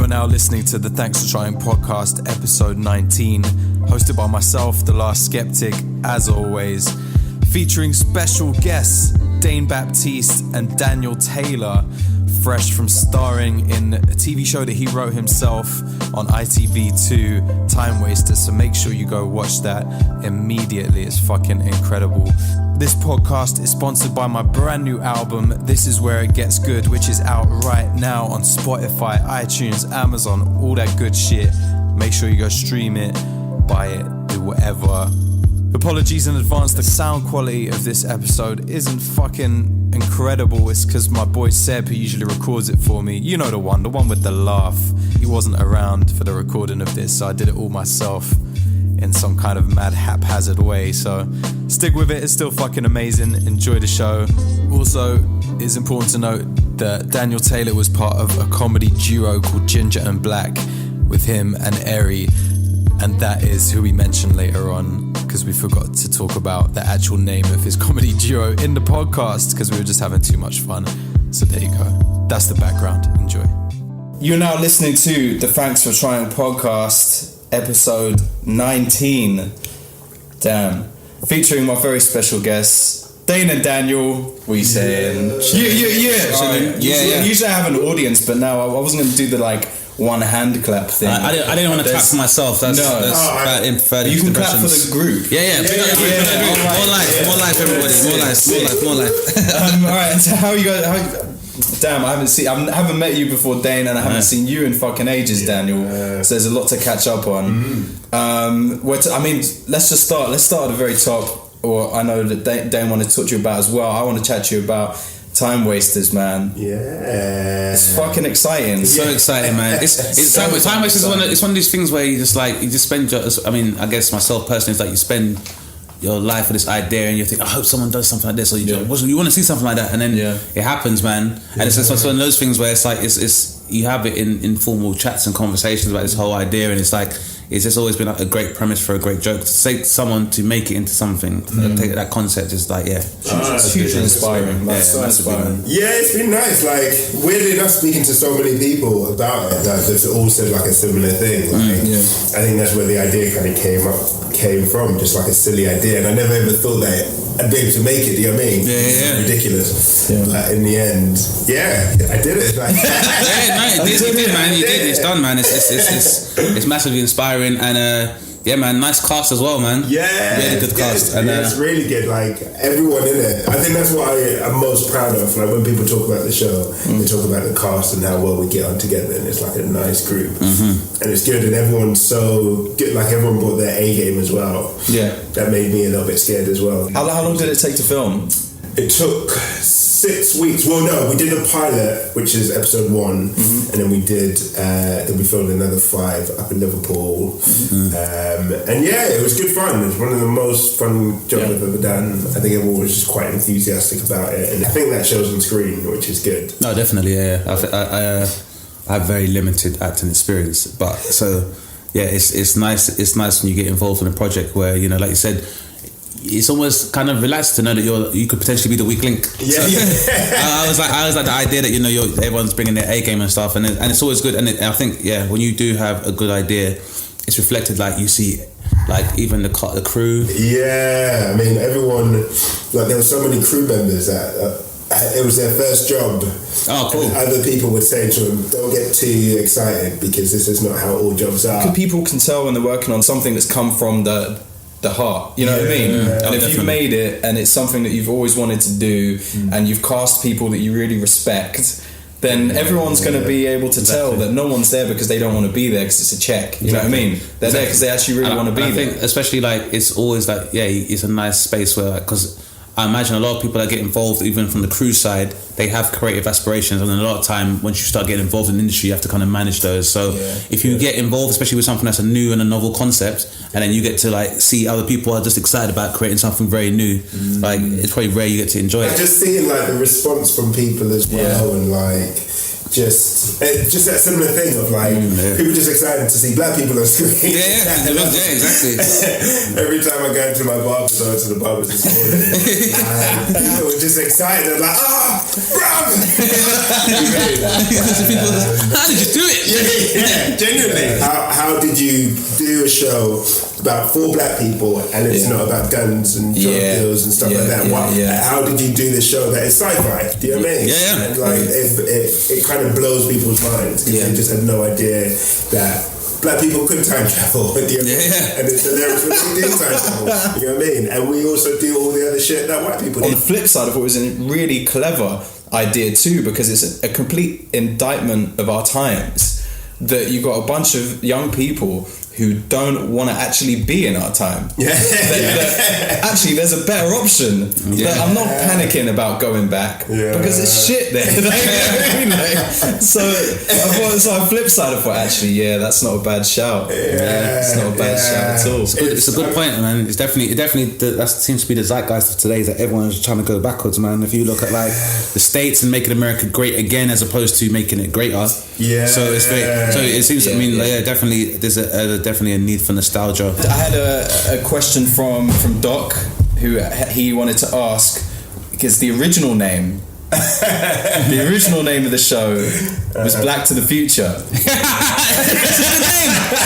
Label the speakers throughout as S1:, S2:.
S1: are now listening to the Thanks for Trying podcast, episode 19, hosted by myself, the last Skeptik, as always, featuring special guests Dane Baptiste and Daniel Taylor, fresh from starring in a TV show that he wrote himself on ITV2, Timewasters, so make sure you go watch that immediately. It's fucking incredible. This podcast is sponsored by my brand new album, This Is Where It Gets Good, which is out right now on Spotify, iTunes, Amazon, all that good shit. Make sure you go stream it, buy it, do whatever. Apologies in advance, the sound quality of this episode isn't fucking incredible. It's because my boy Seb, who usually records it for me, you know the one with the laugh, he wasn't around for the recording of this, so I did it all myself in some kind of mad haphazard way. So stick with it, it's still fucking amazing. Enjoy the show. Also, it's important to note that Daniel Taylor was part of a comedy duo called Ginger and Black with him and Eri, and that is who we mentioned later on, because we forgot to talk about the actual name of his comedy duo in the podcast because we were just having too much fun. So there you go. That's the background. Enjoy. You're now listening to the Thanks for Trying podcast, episode 19. Damn. Featuring my very special guests, Dane and Daniel. What are you saying? Yeah. Usually I have an audience, but now I wasn't going to do the one hand clap thing.
S2: I didn't want to clap for myself. That's bad.
S1: You can clap for the group.
S2: Yeah. More life, everybody. More life.
S1: Alright, and so how you guys? Damn, I haven't met you before, Dane, and I haven't seen you in fucking ages, Daniel. So there's a lot to catch up on. Let's just start. Let's start at the very top. Or I know that Dane wanted to talk to you about as well. I want to chat to you about Timewasters, man.
S3: Yeah,
S1: it's fucking exciting.
S2: So exciting, man. Timewasters is one of these things where you just spend. I guess myself personally, it's like you spend your life with this idea, and you think, I hope someone does something like this, or you want to see something like that, and then it happens, man. And it's one of those things where it's you have it in informal chats and conversations about this whole idea, and it's just always been a great premise for a great joke. To say to someone to make it into something, take that concept is
S1: it's hugely inspiring. Inspiring.
S3: Yeah, it's been nice. Weirdly enough, speaking to so many people about it, they've all said a similar thing. I think that's where the idea kind of came from, just a silly idea, and I never ever thought that I'd be able to make it. Do you know what I mean?
S2: Yeah.
S3: Ridiculous. Yeah. In the end, I did it.
S2: You did, man. You did. It's done, man. It's massively inspiring, and man, nice cast as well, man.
S3: Yeah,
S2: really good cast. And
S3: it's really good. Everyone in it. I think that's what I'm most proud of. When people talk about the show, they talk about the cast and how well we get on together, and it's a nice group, and it's good, and everyone's so good. Everyone brought their A game as well.
S1: Yeah,
S3: that made me a little bit scared as well.
S1: How long did it take to film?
S3: It took 6 weeks. Well, no, we did a pilot, which is episode 1, and then we did. Then we filmed another 5 up in Liverpool, and it was good fun. It was one of the most fun jobs I've ever done. I think everyone was just quite enthusiastic about it, and I think that shows on screen, which is good.
S2: No, definitely, yeah. I have very limited acting experience, but it's nice. It's nice when you get involved in a project where like you said. It's almost kind of relaxed to know that you could potentially be the weak link. I was like the idea that everyone's bringing their A game and stuff, and it's always good. And I think when you do have a good idea, it's reflected. You see, even the crew.
S3: Yeah, I mean everyone. There were so many crew members that. It was their first job.
S2: Oh, cool.
S3: And other people would say to them, don't get too excited because this is not how all jobs are.
S1: People can tell when they're working on something that's come from the heart, you know what I mean? And if you've made it and it's something that you've always wanted to do, and you've cast people that you really respect, then everyone's going to be able to tell that no one's there because they don't want to be there because it's a check. You know what I mean? They're there because they actually really want to be there. I think
S2: especially it's always it's a nice space where because I imagine a lot of people that get involved, even from the crew side, they have creative aspirations, and a lot of time, once you start getting involved in the industry, you have to kind of manage those. So if you get involved, especially with something that's a new and a novel concept, and then you get to see other people are just excited about creating something very new, it's probably rare you get to enjoy it.
S3: Just seeing the response from people as well, and just that similar thing of like people just excited to see black people on screen.
S2: Yeah, exactly.
S3: Every time I go to my barber, so to the barber this morning, people were just excited. They're like, bruv!
S2: How did you do it?
S3: Yeah, genuinely. How did you do a show about 4 black people and it's not about guns and drug deals and stuff like that? How did you do this show that is sci-fi? Do you know what I mean?
S2: Yeah.
S3: And like it kind of blows people's minds because they just had no idea that black people could time travel. Do you know what I mean? And it's hilarious when we do time travel. You know what I mean? And we also do all the other shit that white people do.
S1: On the flip side of it, was a really clever idea too, because it's a complete indictment of our times that you got a bunch of young people who don't want to actually be in our time. Actually, there's a better option. I'm not panicking about going back because it's shit there. So on the flip side of it, actually, that's not a bad shout. It's not a bad shout at all.
S2: It's a good point, man. It's definitely that seems to be the zeitgeist of today, is that everyone's trying to go backwards, man. If you look at like the States and making America great again as opposed to making it greater. So it's very, so it seems. Definitely there's definitely a need for nostalgia.
S1: I had a question from Doc, who he wanted to ask, because the original name of the show was Black to the Future.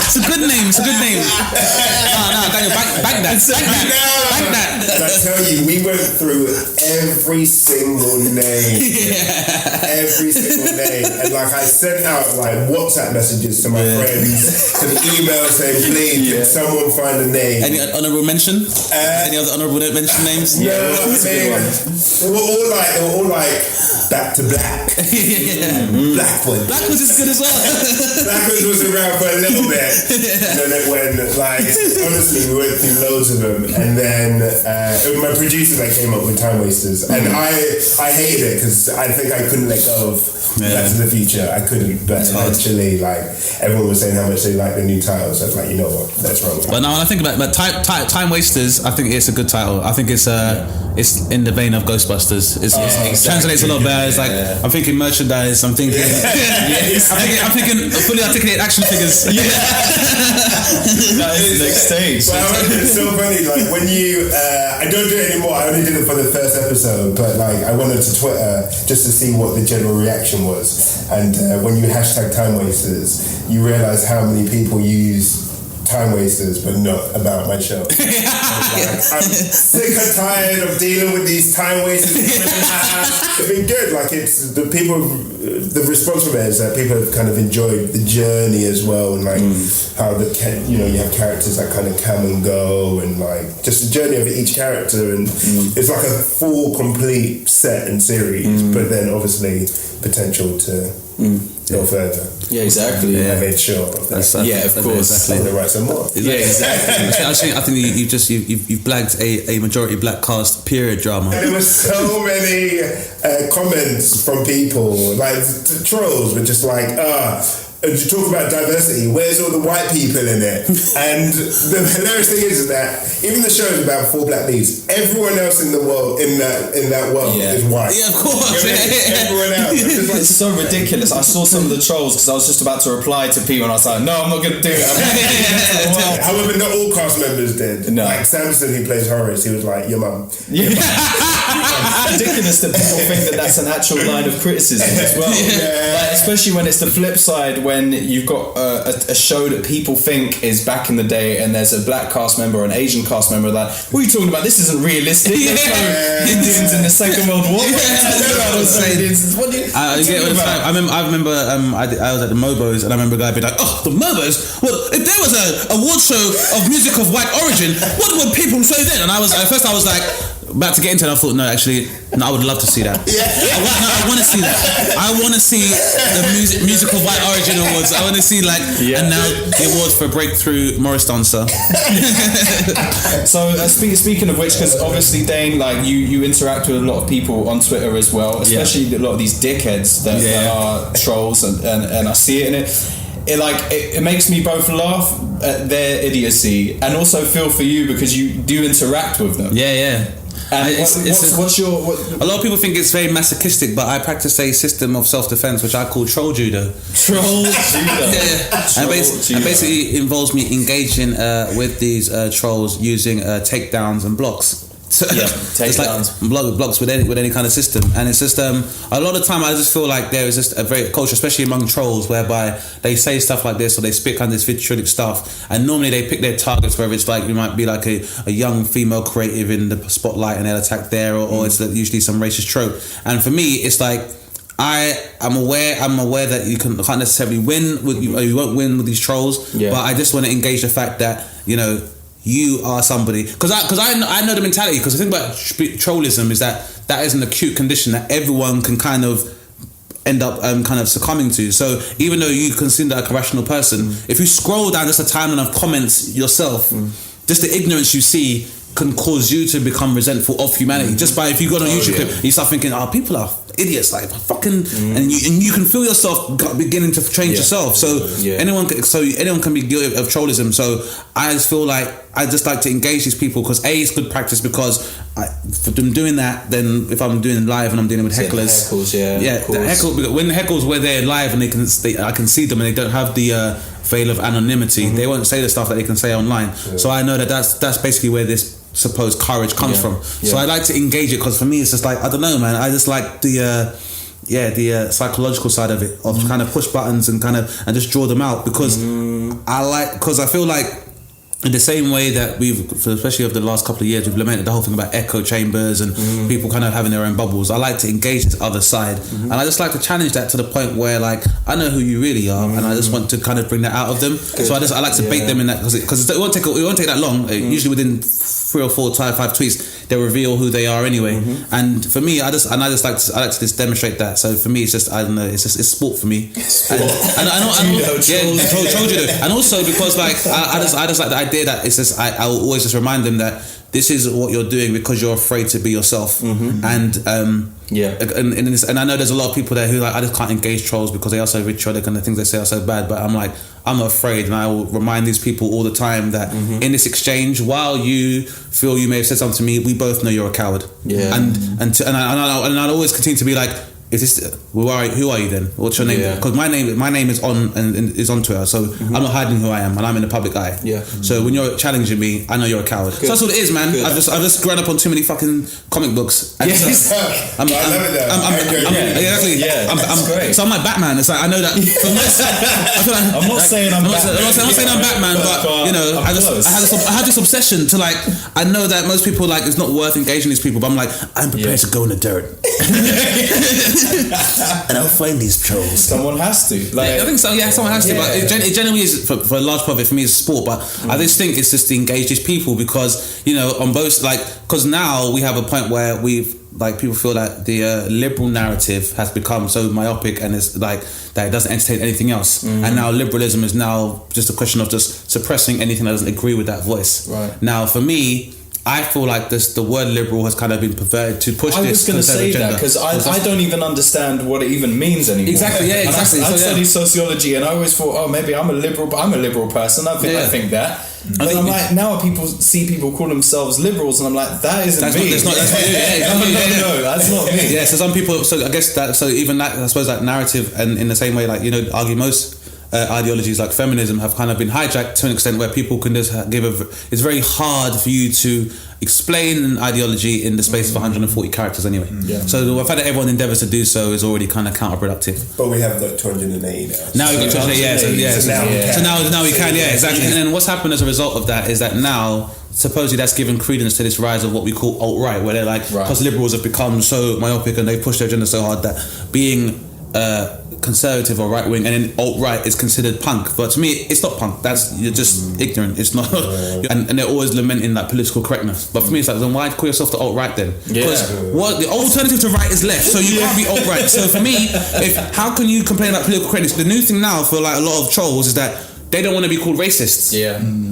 S2: It's a good name. No, Daniel, back that.
S3: I tell you, we went through every single name. Every single name. And like I sent out like WhatsApp messages to my friends, to the email saying, please, can someone find a name?
S2: Any honourable mention? Any other honourable mention names?
S3: They were all like Back to Black. Blackwood.
S2: Blackwood is good as well.
S3: Blackwood was around for a little bit. And then it went, like, honestly, we went through loads of them. And then it was my producer that came up with Timewasters. And I hated it because I think I couldn't let go of Back to the Future. I couldn't. But eventually, like, everyone was saying how much they liked the new titles. I was like, you know what? That's wrong.
S2: But now when I think about it, Timewasters, I think it's a good title. I think it's in the vein of Ghostbusters. It translates a lot better. It's like I'm thinking merchandise. I'm thinking I'm thinking fully articulated action figures.
S1: That is the next stage.
S3: Well, it's so funny. Like when you, I don't do it anymore. I only did it for the first episode, but like I went to Twitter just to see what the general reaction was. And when you hashtag Timewasters, you realize how many people use Timewasters, but not about my show. I'm sick and tired of dealing with these Timewasters. It's been good. Like it's the the response from it is that people have kind of enjoyed the journey as well, and like how you have characters that kind of come and go, and like just the journey of each character, and it's like a full, complete set and series. But then obviously potential to go further.
S1: Yeah, exactly.
S3: I made sure of that.
S1: Of course.
S3: Exactly. I'm gonna write some more.
S1: Yeah, exactly.
S2: I think you've blagged a majority black cast period drama.
S3: And there were so many comments from people, like the trolls were just like, to talk about diversity, where's all the white people in it? And the hilarious thing is that even the show is about 4 black leads, everyone else in the world in that world is white.
S2: Yeah, of course.
S3: Everyone else.
S1: It's so ridiculous. I saw some of the trolls because I was just about to reply to people and I was like, no, I'm not going to do it.
S3: However, not all cast members did.
S1: No.
S3: Like Samson, who plays Horace, he was like, your mum.
S1: It's ridiculous that people think that that's an actual line of criticism as well. Like, especially when it's the flip side, when you've got a show that people think is back in the day and there's a black cast member or an Asian cast member like, what are you talking about? This isn't realistic. Indians in the Second World War. I
S2: remember I was at the Mobos and I remember a guy being like, oh, the Mobos? Well, if there was a award show of music of white origin, what would people say then? And at first I was like, about to get into it, I thought, no, I would love to see that. I want to see that. I want to see the musical white origin awards. I want to see and now the awards for breakthrough Morris dancer.
S1: So speaking of which, because obviously Dane, like you interact with a lot of people on Twitter as well, especially a lot of these dickheads that are trolls, and I see it in it. It makes me both laugh at their idiocy and also feel for you because you do interact with them.
S4: And what's your...
S2: A lot of people think it's very masochistic, but I practice a system of self-defense which I call troll judo.
S4: Troll judo.
S2: And basically involves me engaging with these trolls using takedowns and blocks. So it's like blocks with any kind of system, and it's just a lot of time I just feel like there is just a very culture, especially among trolls, whereby they say stuff like this or they speak on this vitriolic stuff, and normally they pick their targets, whether it's like you might be like a young female creative in the spotlight and they'll attack there, or it's usually some racist trope. And for me, it's like I'm aware that you can't necessarily win with you won't win with these trolls, but I just want to engage the fact that you are somebody, because I know the mentality. Because the thing about trollism is that is an acute condition that everyone can kind of end up kind of succumbing to. So even though you consider like a rational person, if you scroll down just a timeline of comments yourself, just the ignorance you see can cause you to become resentful of humanity. Just by, if you go on a YouTube clip, you start thinking, people are idiots, like fucking, and you can feel yourself beginning to change yourself. So anyone can be guilty of trollism. So I just feel like I just like to engage these people because it's good practice, because for them doing that, then if I'm doing it live and I'm dealing with hecklers, when the heckles were there live and I can see them and they don't have the veil of anonymity, they won't say the stuff that they can say online. So I know that's basically where this supposed courage comes from. So I like to engage it, because for me it's just like, I don't know, man, I just like the psychological side of it, of kind of push buttons and just draw them out, because I feel like in the same way that we've, especially over the last couple of years, we've lamented the whole thing about echo chambers and people kind of having their own bubbles. I like to engage this other side, and I just like to challenge that to the point where, like, I know who you really are, and I just want to kind of bring that out of them. So I like to bait them in that, because it won't take that long. Usually within 3 or 4 5 tweets, they reveal who they are anyway. And for me, I like to just demonstrate that. So for me, it's just, I don't know, it's sport for me. Troll judo. And also because, like, I just like the idea that it's just, I will always just remind them that this is what you're doing because you're afraid to be yourself. And I know there's a lot of people there who, like, I just can't engage trolls because they are so vitriolic and the things they say are so bad, but I'm like, I'm not afraid, and I will remind these people all the time that in this exchange, while you feel you may have said something to me, we both know you're a coward. And I'll always continue to be like, who are you then? What's your name? Because my name is on Twitter, so I'm not hiding who I am, and I'm in the public eye. So when you're challenging me, I know you're a coward. So that's what it is, man. I've just grown up on too many fucking comic books. And
S3: That's great.
S2: So I'm like Batman. It's like, I know that.
S4: I'm not saying I'm
S2: Batman, but you know, I had this obsession to, like, I know that most people, like, it's not worth engaging these people, but I'm like, I'm prepared to go in the dirt. And I'll find these trolls.
S4: Someone has to. Like,
S2: I think so. Yeah, someone has to. But it generally is for a large part of it. For me, it's sport. But I just think it's just to engage these people, because, you know, on both, like, because now we have a point where we've, like, people feel that the liberal narrative has become so myopic, and it's like that it doesn't entertain anything else. And now liberalism is now just a question of just suppressing anything that doesn't agree with that voice. Now, for me, I feel like the word liberal has kind of been perverted to push this.
S4: I was going to say that because I don't even understand what it even means anymore.
S2: Exactly. I
S4: studied sociology, and I always thought, maybe I'm a liberal, but I'm a liberal person. I think that. But I'm like, now people call themselves liberals, and I'm like, that isn't me. That's not me.
S2: Yeah. So some people. So I guess that. So even that, I suppose, that narrative, and in the same way, like, you know, argue most ideologies like feminism have kind of been hijacked to an extent where people can just it's very hard for you to explain an ideology in the space of 140 characters anyway. So the fact that everyone endeavours to do so is already kind of counterproductive.
S3: But we have like 280 now.
S2: Now we've got 280, So now we can, exactly. And then what's happened as a result of that is that now, supposedly, that's given credence to this rise of what we call alt-right, where they're like, because liberals have become so myopic and they push their agenda so hard that being conservative or right wing and then alt-right is considered punk. But to me, it's not punk. You're just ignorant. It's not. And they're always lamenting that political correctness. But for me, it's like, then why call yourself the alt-right then? Because the alternative to right is left, so you can't be alt-right. So for me, how can you complain about political correctness? The new thing now for, like, a lot of trolls is that they don't want to be called racists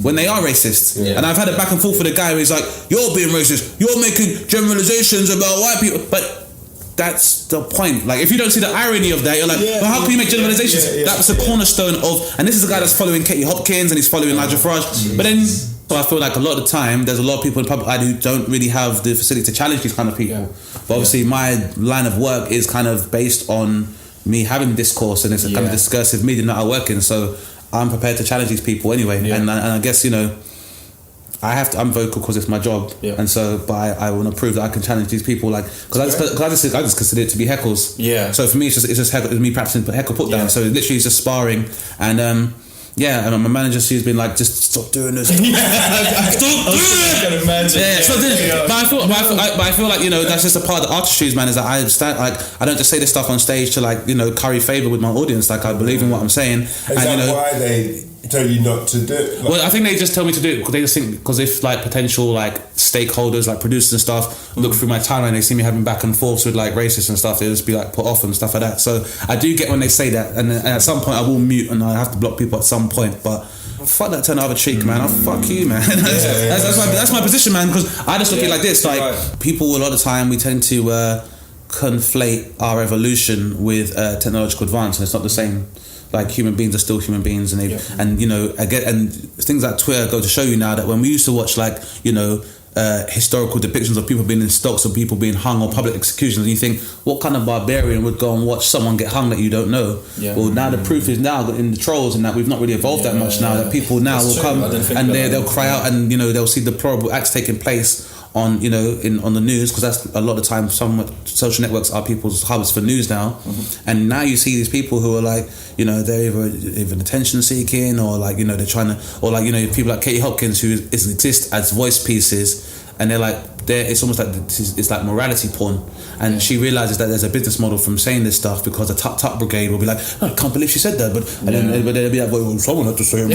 S2: when they are racist. And I've had a back and forth with a guy who's like, you're being racist, you're making generalizations about white people, but that's the point. Like, if you don't see the irony of that, you're like, well, how can you make generalizations? That's the cornerstone of, and this is a guy that's following Katie Hopkins and he's following Nigel Farage, but then So I feel like a lot of the time there's a lot of people in public eye who don't really have the facility to challenge these kind of people. But obviously my line of work is kind of based on me having discourse, and it's a kind of discursive medium that I work in, so I'm prepared to challenge these people anyway. And I guess, you know, I'm vocal because it's my job, and so, but I want to prove that I can challenge these people, like, because I just consider it to be heckles. So for me, it's just heckle, it's me practicing heckle put down. So literally, it's just sparring, and and my manager, she's been like, just stop doing this. Stop doing it. I can imagine. But I feel like, you know, that's just a part of the artistry, man. Is that I understand, like, I don't just say this stuff on stage to, like, you know, curry favor with my audience. Like, I believe in what I'm saying.
S3: Is that why they tell you not to do it?
S2: Well, I think they just tell me to do it because they just think, because if like potential like stakeholders, like producers and stuff, look through my timeline, they see me having back and forths with like racists and stuff, they'll just be like put off and stuff like that. So I do get when they say that, and at some point I will mute and I have to block people at some point, but fuck that turn the other cheek, man. I'll fuck you, man. That's my position, man, because I just look at it like this, like people a lot of the time we tend to conflate our evolution with technological advance, and it's not the same. Like, human beings are still human beings, and and you know, and things like Twitter go to show you now that when we used to watch, like, you know, historical depictions of people being in stocks or people being hung or public executions, and you think, what kind of barbarian would go and watch someone get hung that you don't know? Well, now the proof is now in the trolls, and that we've not really evolved that much now, that people now will come and they'll cry out, and, you know, they'll see the deplorable acts taking place on, you know, on the news, because that's a lot of the time some social networks are people's hubs for news now. And now you see these people who are like, you know, they're either attention seeking, or like, you know, they're trying to, or like, you know, people like Katie Hopkins who exist as voice pieces, and they're like, it's almost like it's like morality porn, and she realizes that there's a business model from saying this stuff, because the Tut Brigade will be like, oh, I can't believe she said that, but then they'll be like, well, someone had to say it.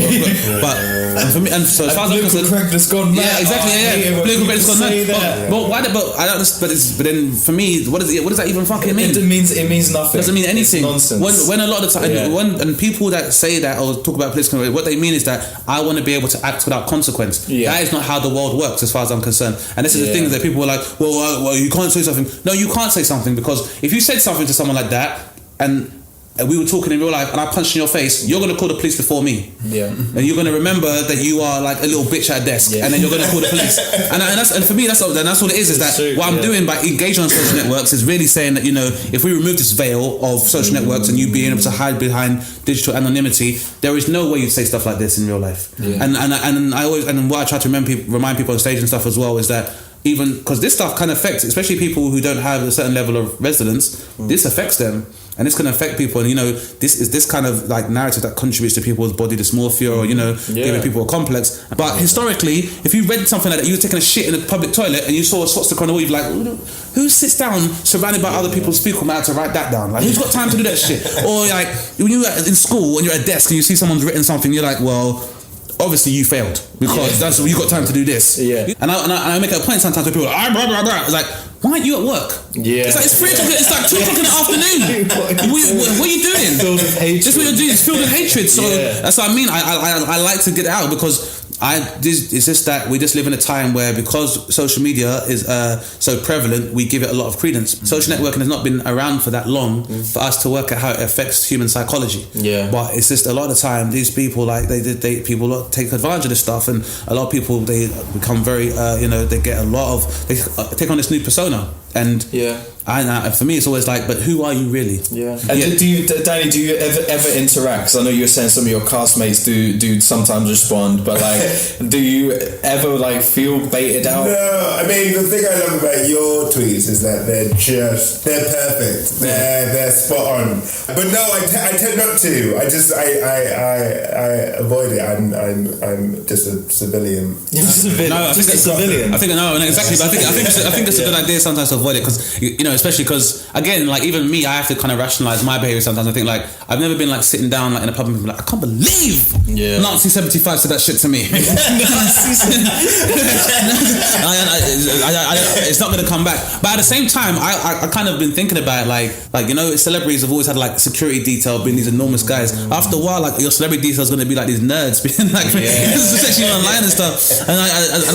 S2: But and for me, and so as far as
S4: political correctness gone mad.
S2: Political correctness gone mad. But why? But I don't. But then for me, what does that even fucking mean?
S4: It means nothing.
S2: It doesn't mean anything.
S4: It's nonsense.
S2: When a lot of the time, and people that say that or talk about political, what they mean is that I want to be able to act without consequence. That is not how the world works, as far as I'm concerned. And this is the thing that people are like, well, you can't say something. No, you can't say something, because if you said something to someone like that, and we were talking in real life, and I punched in your face, you're going to call the police before me. And you're going to remember that you are like a little bitch at a desk, and then you're going to call the police. and for me, that's all it is that what I'm doing by engaging on social networks is really saying that, you know, if we remove this veil of social networks and you being able to hide behind digital anonymity, there is no way you'd say stuff like this in real life. And I always, and what I try to remind people on stage and stuff as well is that, even because this stuff can affect, especially people who don't have a certain level of resilience, this affects them, and it's going to affect people. And, you know, this is this kind of like narrative that contributes to people's body dysmorphia, or, you know, giving people a complex. But historically, if you read something like that, you were taking a shit in a public toilet and you saw a swastika on the wall, you'd be like, who sits down surrounded by other people's fecal matter to write that down? Like, who's got time to do that shit? Or like, when you're in school and you're at a desk and you see someone's written something, you're like, well, obviously you failed, because that's you got time to do this. And I make a point sometimes where people are like, blah, blah, blah. It's like, why aren't you at work? It's like, it's 3 o'clock, it's like 2 o'clock in the afternoon. What are you doing?
S4: Filled with hatred.
S2: That's what you're doing. It's filled with hatred. So that's what I mean. I like to get it out, because it's just that we just live in a time where, because social media is so prevalent, we give it a lot of credence. Social networking has not been around for that long for us to work out how it affects human psychology. But it's just a lot of the time these people, like, people take advantage of this stuff, and a lot of people, they become very you know, they get a lot of, they take on this new persona, and for me it's always like, but who are you really?
S4: And do you, Danny, do you ever interact? Because I know you were saying some of your castmates do sometimes respond, but like, do you ever like feel baited out?
S3: No, I mean, the thing I love about your tweets is that they're perfect, they're spot on. But no, I tend not to. I avoid it. I'm just a civilian.
S2: I think it's a good idea sometimes to avoid it, because, you know, especially because, again, like, even me, I have to kind of rationalize my behavior sometimes. I think, like, I've never been like sitting down like in a pub and be like, I can't believe Nazi 75 said that shit to me. It's not going to come back. But at the same time, I kind of been thinking about it, like, you know, celebrities have always had like security detail, being these enormous guys. After a while, like, your celebrity detail is going to be like these nerds being like, especially online and stuff. And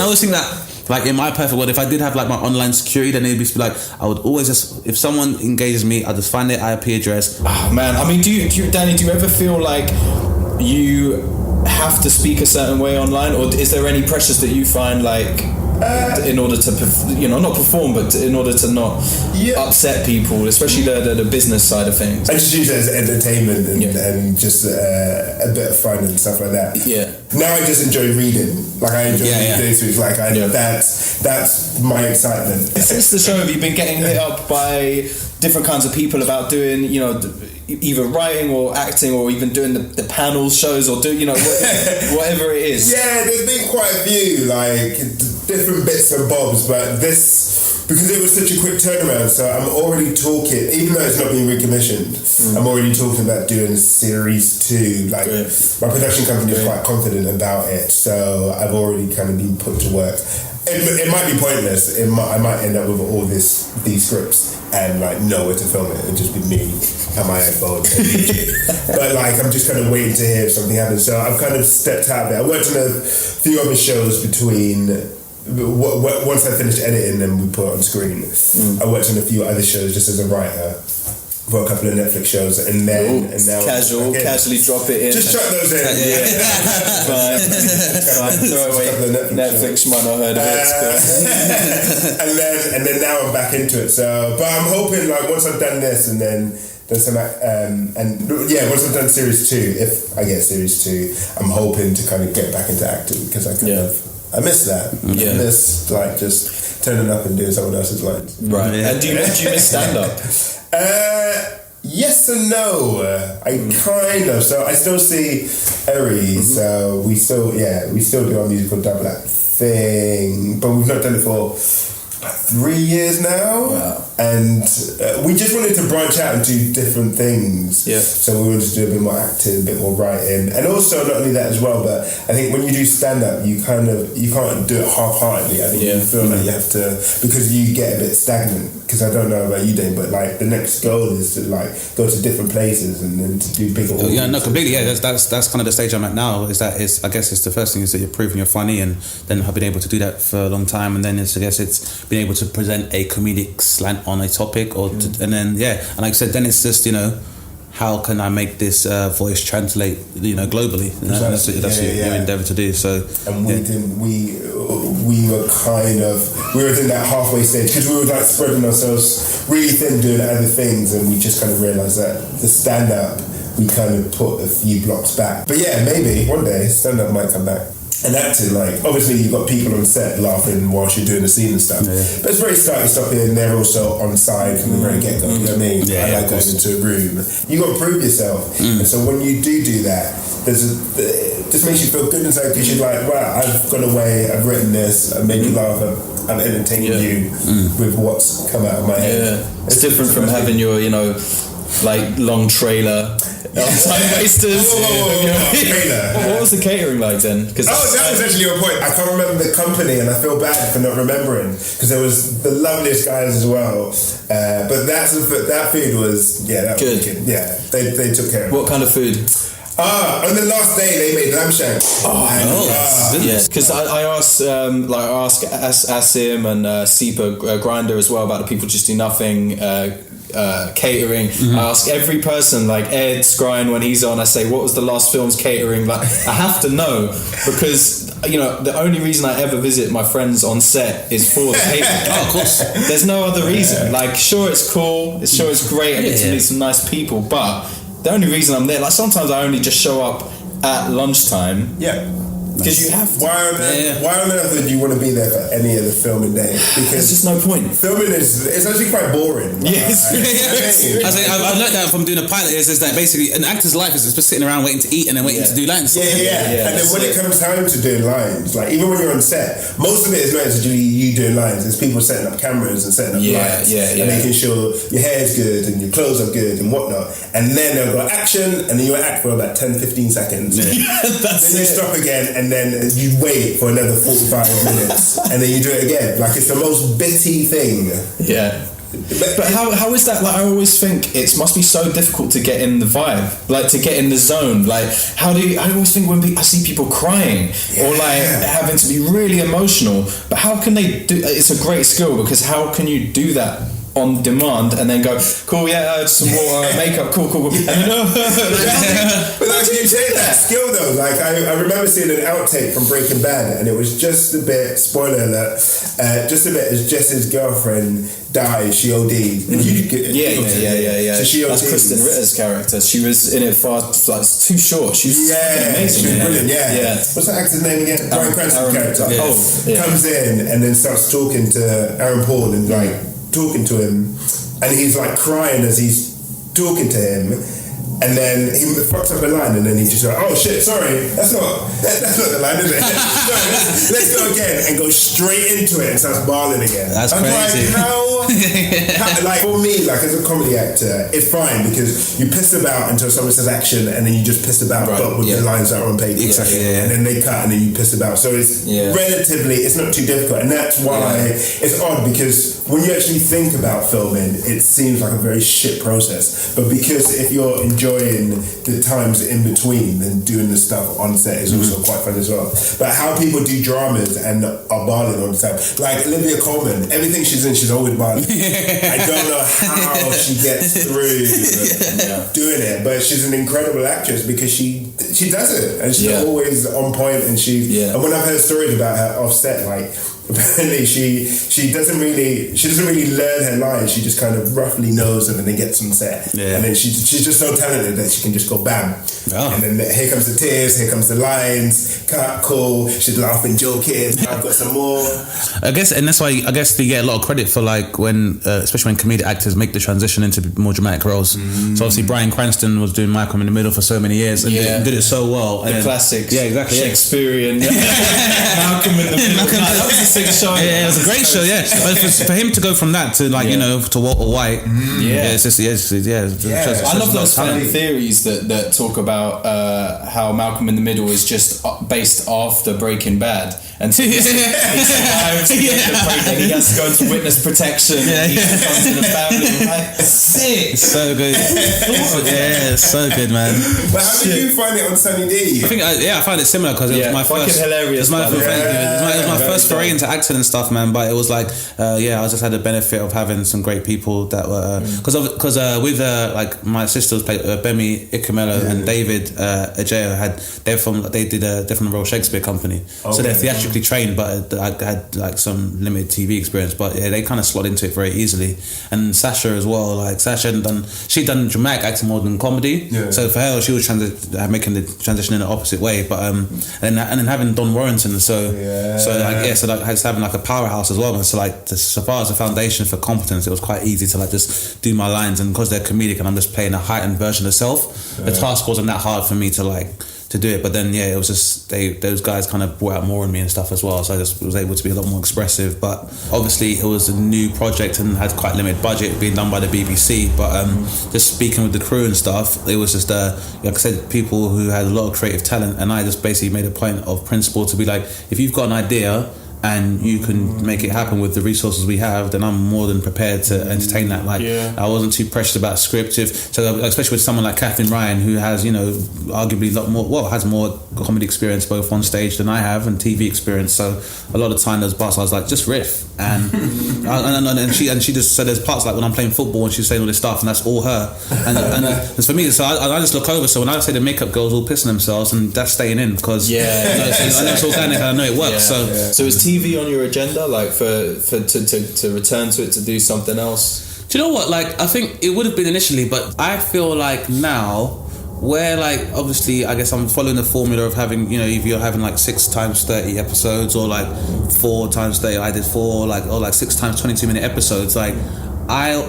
S2: I always think that, like, in my perfect world, if I did have like my online security, then it'd be like, I would always just, if someone engages me, I'll just find their IP address.
S4: Oh man, I mean, do you Danny, do you ever feel like you have to speak a certain way online, or is there any pressures that you find like in order to not perform, but in order to not upset people, especially the business side of things?
S3: I just use it as entertainment and just a bit of fun and stuff like that.
S4: Yeah.
S3: Now I just enjoy reading. Like I enjoy reading things. Like that's my excitement.
S4: Since the show, have you been getting hit up by different kinds of people about doing, either writing or acting, or even doing the panel shows, or whatever it is?
S3: Yeah, there's been quite a few, like different bits and bobs, but because it was such a quick turnaround, so I'm already talking, even though it's not being recommissioned, I'm already talking about doing series 2. Like my production company is quite confident about it, so I've already kind of been put to work. It might be pointless. I might end up with all these scripts and like nowhere to film it. It'll just be me and my iPhone and YouTube. But like I'm just kind of waiting to hear if something happens. So I've kind of stepped out there. I worked on a few other shows between. Once I finished editing and we put it on screen, I worked on a few other shows just as a writer for a couple of Netflix shows, and then and now
S4: casually drop it in.
S3: Just chuck those in.
S4: Fine. Throw away Netflix. Might not heard of it.
S3: and then now I'm back into it. So, but I'm hoping like once I've done this and then. Once I've done series 2, if I get series 2, I'm hoping to kind of get back into acting, because I miss that. I miss like just turning up and doing someone else's lines.
S4: Right. And do you miss stand up?
S3: Yes and no. I kind of. So I still see Eri. So we still do our musical double act thing, but we've not done it for 3 years now.
S4: Wow.
S3: And we just wanted to branch out and do different things.
S4: Yeah.
S3: So we wanted to do a bit more acting, a bit more writing, and also not only that as well, but I think when you do stand up, you can't do it half-heartedly. I think you feel like you have to, because you get a bit stagnant. Because I don't know about you, Dane, but like the next goal is to like go to different places and then to do bigger audiences.
S2: Yeah, no, completely. Yeah, that's kind of the stage I'm at now. I guess it's the first thing is that you're proving you're funny, and then I've been able to do that for a long time, and then it's being able to present a comedic slant on a topic, and then and like I said, then it's just how can I make this voice translate globally? That's your endeavour to do. So
S3: and we were in that halfway stage, because we were like spreading ourselves really thin doing other things, and we just kind of realised that the stand up we kind of put a few blocks back. But yeah, maybe one day stand up might come back. And acting, like, obviously you've got people on set laughing whilst you're doing the scene and stuff. Yeah. But it's very starty-stoppy, and they're also on side from the very get-go, you know what I mean? Yeah, I like going into a room. You got to prove yourself. And so when you do that, it just makes you feel good inside, because you're like, wow, I've gone away, I've written this, I've made you laugh, I've entertained you with what's come out of my head.
S4: It's different from having your, like long trailer. Timewasters. What was the catering like then?
S3: That was actually your point. I can't remember the company, and I feel bad for not remembering, because there was the loveliest guys as well. But that food was that
S4: good.
S3: Was good. Yeah, they took care of it.
S4: What kind of food?
S3: On the last day they made lamb shank.
S4: Because I asked Asim and Sipa Grinder as well about the People Just Do Nothing catering. I ask every person, like Ed Skrein when he's on, I say, what was the last film's catering? Like, I have to know, because the only reason I ever visit my friends on set is for the catering.
S2: Of course.
S4: There's no other reason. Like, sure, it's cool, sure, it's great, I get to meet some nice people, but the only reason I'm there, like sometimes I only just show up at lunchtime. Because you have to.
S3: Why on earth would you want to be there for any of the filming day? Because
S4: there's just no point.
S3: Filming it's actually quite boring.
S2: I've learned that from doing a pilot is that basically an actor's life is just sitting around waiting to eat and then waiting to do lines.
S3: And then when it comes time to doing lines, like even when you're on set, most of it is not actually you doing lines. It's people setting up cameras and setting up lights and making sure your hair's good and your clothes are good and whatnot. And then they'll go action, and then you act for about 10-15 seconds. Then you stop again, and then you wait for another 45 minutes, and then you do it again. Like, it's the most bitty thing.
S4: But how is that? Like, I always think it must be so difficult to get in the vibe, like to get in the zone. Like, I always think when I see people crying or like having to be really emotional, but how can they do? It's a great skill, because how can you do that on demand and then go, cool, some water, makeup, cool, and then,
S3: but you take that skill though. Like I remember seeing an outtake from Breaking Bad, and it was just a bit. Spoiler alert! Just a bit as Jesse's girlfriend dies. She OD'd.
S4: Yeah.
S3: So she OD'd.
S4: That's Kristen Ritter's character. She was in it for like too short. She was amazing.
S3: She was brilliant. Yeah. What's that actor's name again? Bryan Cranston's character. Comes in and then starts talking to Aaron Paul and like talking to him, and he's like crying as he's talking to him. And then he fucks up a line, and then he just like, oh shit, sorry, that's not the line, is it? Sorry, let's go again, and go straight into it and starts bawling again.
S2: That's crazy.
S3: Like, how, like for me, like as a comedy actor, it's fine because you piss about until someone says action, and then you just piss about, but with the lines that are on paper.
S2: Exactly.
S3: And then they cut, and then you piss about. So it's relatively, it's not too difficult, and that's why it's odd because when you actually think about filming, it seems like a very shit process. But because if you're enjoying the times in between and doing the stuff on set is also quite fun as well. But how people do dramas and are bawling on set, like Olivia Colman, everything she's in, she's always bawling. I don't know how she gets through doing it, but she's an incredible actress because she does it, and she's always on point. And and when I've heard stories about her off set, like apparently she doesn't really learn her lines. She just kind of roughly knows them and then gets on set. And then she's just so talented that she can just go bam. And then here comes the tears, here comes the lines, cut, cool, she's laughing, joking, I've got some more.
S2: I guess, and that's why I guess they get a lot of credit for like when especially when comedic actors make the transition into more dramatic roles. So obviously Bryan Cranston was doing Malcolm in the Middle for so many years and did it so well.
S4: The classics.
S2: Yeah, exactly.
S4: Shakespearean. Malcolm in the Middle. That was a sick show.
S2: Yeah, it was a great show. Yeah, but for him to go from that to like to Walter White. It's just
S4: I love those funny theories that talk about how Malcolm in the Middle is just based after Breaking Bad, and so he survives the break, and he has to go into witness protection. And he comes to the family. Like, sick,
S2: so good. It's so good, man.
S3: But how did you find it on Sunny D?
S2: I think I found it similar because it was my first.
S4: Hilarious.
S2: It was my first foray into acting and stuff, man. But it was like, I just had the benefit of having some great people that were because with like my sisters played Bemi Ikamela and David Ajayo they did a different role Shakespeare Company, so they're theatrically trained, but I had like some limited TV experience. But they kind of slot into it very easily. And Sasha as well, like Sasha she'd done dramatic acting more than comedy, so for her she was making the transition in the opposite way. But and then having Don Warrington, so having like a powerhouse as well. And so like so far as a foundation for competence, it was quite easy to like just do my lines, and because they're comedic and I'm just playing a heightened version of self, the task wasn't that hard for me to do it. But then it was just those guys kind of brought out more in me and stuff as well, so I just was able to be a lot more expressive. But obviously it was a new project and had quite limited budget being done by the BBC, but just speaking with the crew and stuff, it was just like I said, people who had a lot of creative talent, and I just basically made a point of principle to be like, if you've got an idea and you can make it happen with the resources we have, then I'm more than prepared to entertain that. I wasn't too precious about script. Especially with someone like Kathleen Ryan, who has arguably has more comedy experience both on stage than I have and TV experience. So a lot of time those parts I was like, just riff, and she just said there's parts like when I'm playing football and she's saying all this stuff and that's all her, and for me, so I just look over. So when I say the makeup girls all pissing themselves, and that's staying in because I know it's organic and I know it works. So
S4: it's TV on your agenda, like for to return to it, to do something else?
S2: Do you know what? Like, I think it would have been initially, but I feel like now, where like obviously I guess I'm following the formula of having, if you're having like 6 times 30 episodes or like 4 times 30, I did 4 or 6 times 22-minute episodes. Like I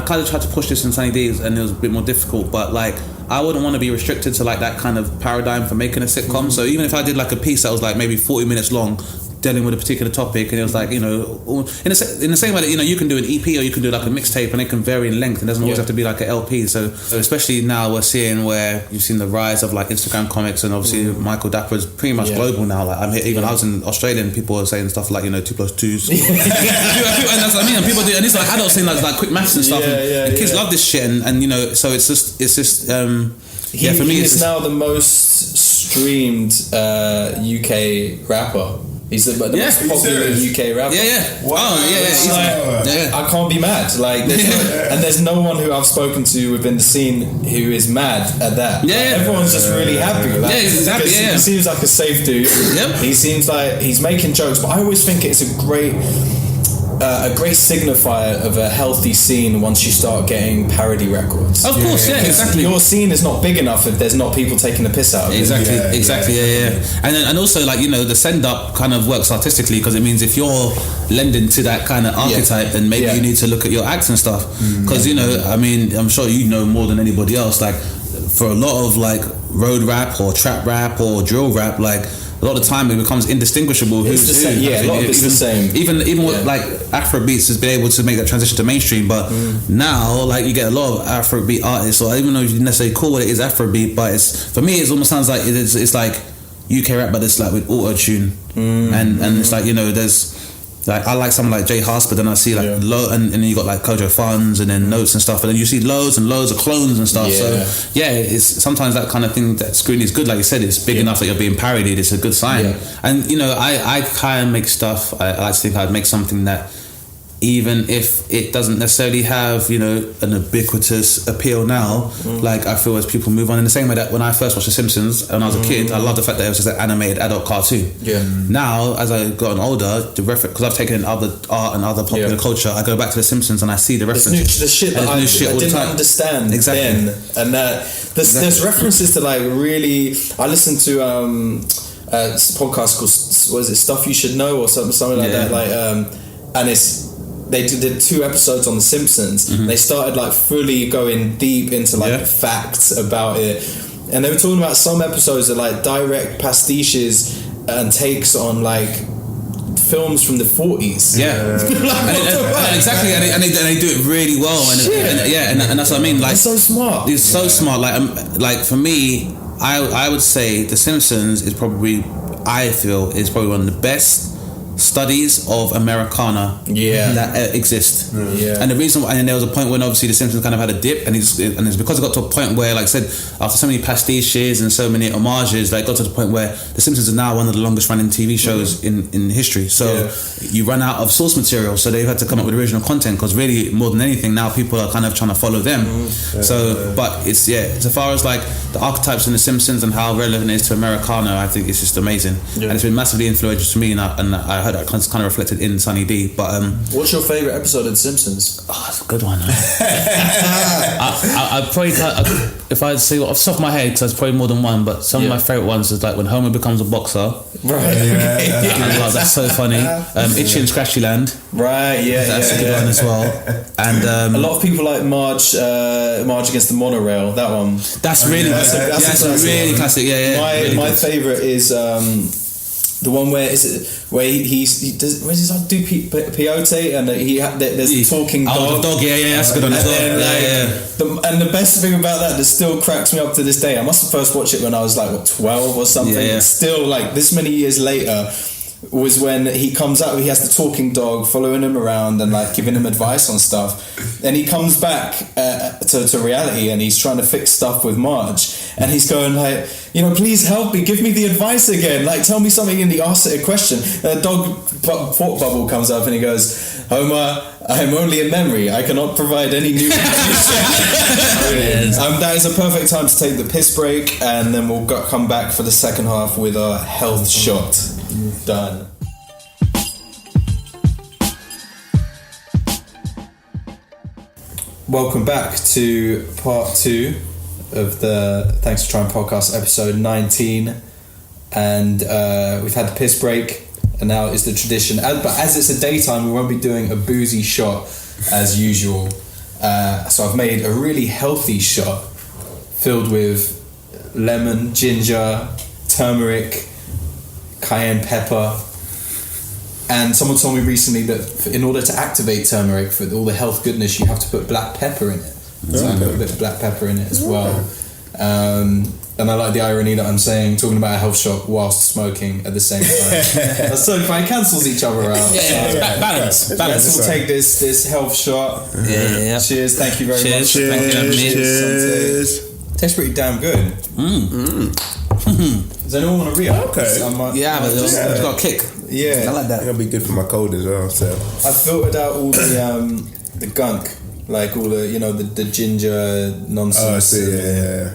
S2: kind of tried to push this in Sunny D's and it was a bit more difficult, but like I wouldn't want to be restricted to like that kind of paradigm for making a sitcom. So even if I did like a piece that was like maybe 40 minutes long, dealing with a particular topic, and it was like, in the same way that you can do an EP or you can do like a mixtape, and it can vary in length. It doesn't always have to be like an LP. So especially now we're seeing where you've seen the rise of like Instagram comics, and obviously Michael Dapper is pretty much global now. Like I'm here, I was in Australia and people are saying stuff like 2 + 2's and that's what I mean, and people do, and it's like adults saying like quick maths and stuff, and kids love this shit, and so it's just for me
S4: it's now the most streamed UK rapper. He's the most popular UK rapper.
S3: Wow.
S4: I can't be mad. Like, there's no one who I've spoken to within the scene who is mad at that. Everyone's just really happy. Like,
S2: exactly.
S4: He seems like a safe dude. He seems like he's making jokes, but I always think it's a great signifier of a healthy scene once you start getting parody records.
S2: Of course, exactly.
S4: Your scene is not big enough if there's not people taking the piss out of it.
S2: Exactly. And also, like, you know, the send up kind of works artistically, because it means if you're lending to that kind of archetype, then maybe you need to look at your acts and stuff. Because you know, I mean, I'm sure you know more than anybody else. Like, for a lot of like road rap or trap rap or drill rap, like, a lot of the time it becomes indistinguishable.
S4: It's the same. A lot of it's the same.
S2: Even with like Afrobeats has been able to make that transition to mainstream, but now like you get a lot of Afrobeat artists, or even though you necessarily call it is Afrobeat, but it's, for me, it almost sounds like it's like UK rap, but it's like with auto tune, and it's like, you know, there's like, I like someone like Jay Haas, but then I see like and then you got like Kojo Funds and then Notes and stuff, and then you see loads and loads of clones and stuff. So it's sometimes that kind of thing, that scrutiny is good. Like you said, it's big enough that you're being parodied. It's a good sign. And you know, I kind of make stuff. I like to think I'd make something that, even if it doesn't necessarily have, you know, an ubiquitous appeal now, like I feel as people move on, in the same way that when I first watched The Simpsons when I was a kid, I loved the fact that it was just an animated adult cartoon. Now, as I've gotten older, the reference, because I've taken in other art and other popular culture, I go back to The Simpsons and I see the reference.
S4: The shit that I didn't understand then, and there's references to like really. I listened to a podcast called, what is it, Stuff You Should Know or something like that, like and it's. They did 2 episodes on The Simpsons. They started like fully going deep into like facts about it, and they were talking about some episodes that like direct pastiches and takes on like films from the 40s.
S2: Exactly, and they do it really well, and that's what I mean. Like,
S4: it's so smart.
S2: It's so smart. Like for me, I would say The Simpsons is probably, I feel, is probably one of the best studies of Americana that exist. And the reason why, and there was a point when obviously The Simpsons kind of had a dip, and it's because it got to a point where, like I said, after so many pastiches and so many homages, like, it got to the point where The Simpsons is now one of the longest running TV shows in history. So you run out of source material, so they've had to come up with original content, because really, more than anything, now people are kind of trying to follow them. But it's so far as like the archetypes in The Simpsons and how relevant it is to Americana, I think it's just amazing. And it's been massively influential to me, and I heard that kind of reflected in Sunny D. But
S4: what's your favourite episode of The Simpsons?
S2: Oh, that's a good one. I probably, if I'd say off the top of my head, because there's probably more than one, but some of my favourite ones is like when Homer becomes a boxer. That's so funny. Itchy and Scratchy Land. That's a good one as well. And
S4: a lot of people like Marge Against the Monorail. That one.
S2: That's really classic.
S4: My favourite is the one where he does. Where does he do peyote, and there's a talking dog.
S2: Oh, the dog, that's a good one as well.
S4: And the best thing about that still cracks me up to this day. I must have first watched it when I was like 12 or something. And still, like, this many years later, was when he comes out. He has the talking dog following him around and like giving him advice on stuff. And he comes back to reality, and he's trying to fix stuff with Marge, and he's going like, you know, please help me, give me the advice again, like tell me something, and he asks it a question. And a dog thought bubble comes up, and he goes, Homer, I am only a memory, I cannot provide any new information. That is a perfect time to take the piss break, and then we'll come back for the second half with our health shot. Done. Welcome back to part 2 of the Thanks for Trying podcast, episode 19, and we've had the piss break, and now it's the tradition. But as it's a daytime, we won't be doing a boozy shot as usual. So I've made a really healthy shot filled with lemon, ginger, turmeric, cayenne pepper. And someone told me recently that in order to activate turmeric for all the health goodness, you have to put black pepper in it. So I put a bit of black pepper in it as well. And I like the irony that I'm talking about a health shot whilst smoking at the same time. That's so funny. It cancels each other out.
S2: Balance.
S4: Let's all take this health shot. Cheers. Thank you very much.
S3: Cheers.
S4: Tastes pretty damn good. Does anyone want to re-up?
S3: Okay.
S2: But it's got a kick.
S4: Yeah,
S2: I like that.
S3: It'll be good for my cold as well. So
S4: I filtered out all the gunk, like all the the ginger nonsense.
S3: I see. Yeah.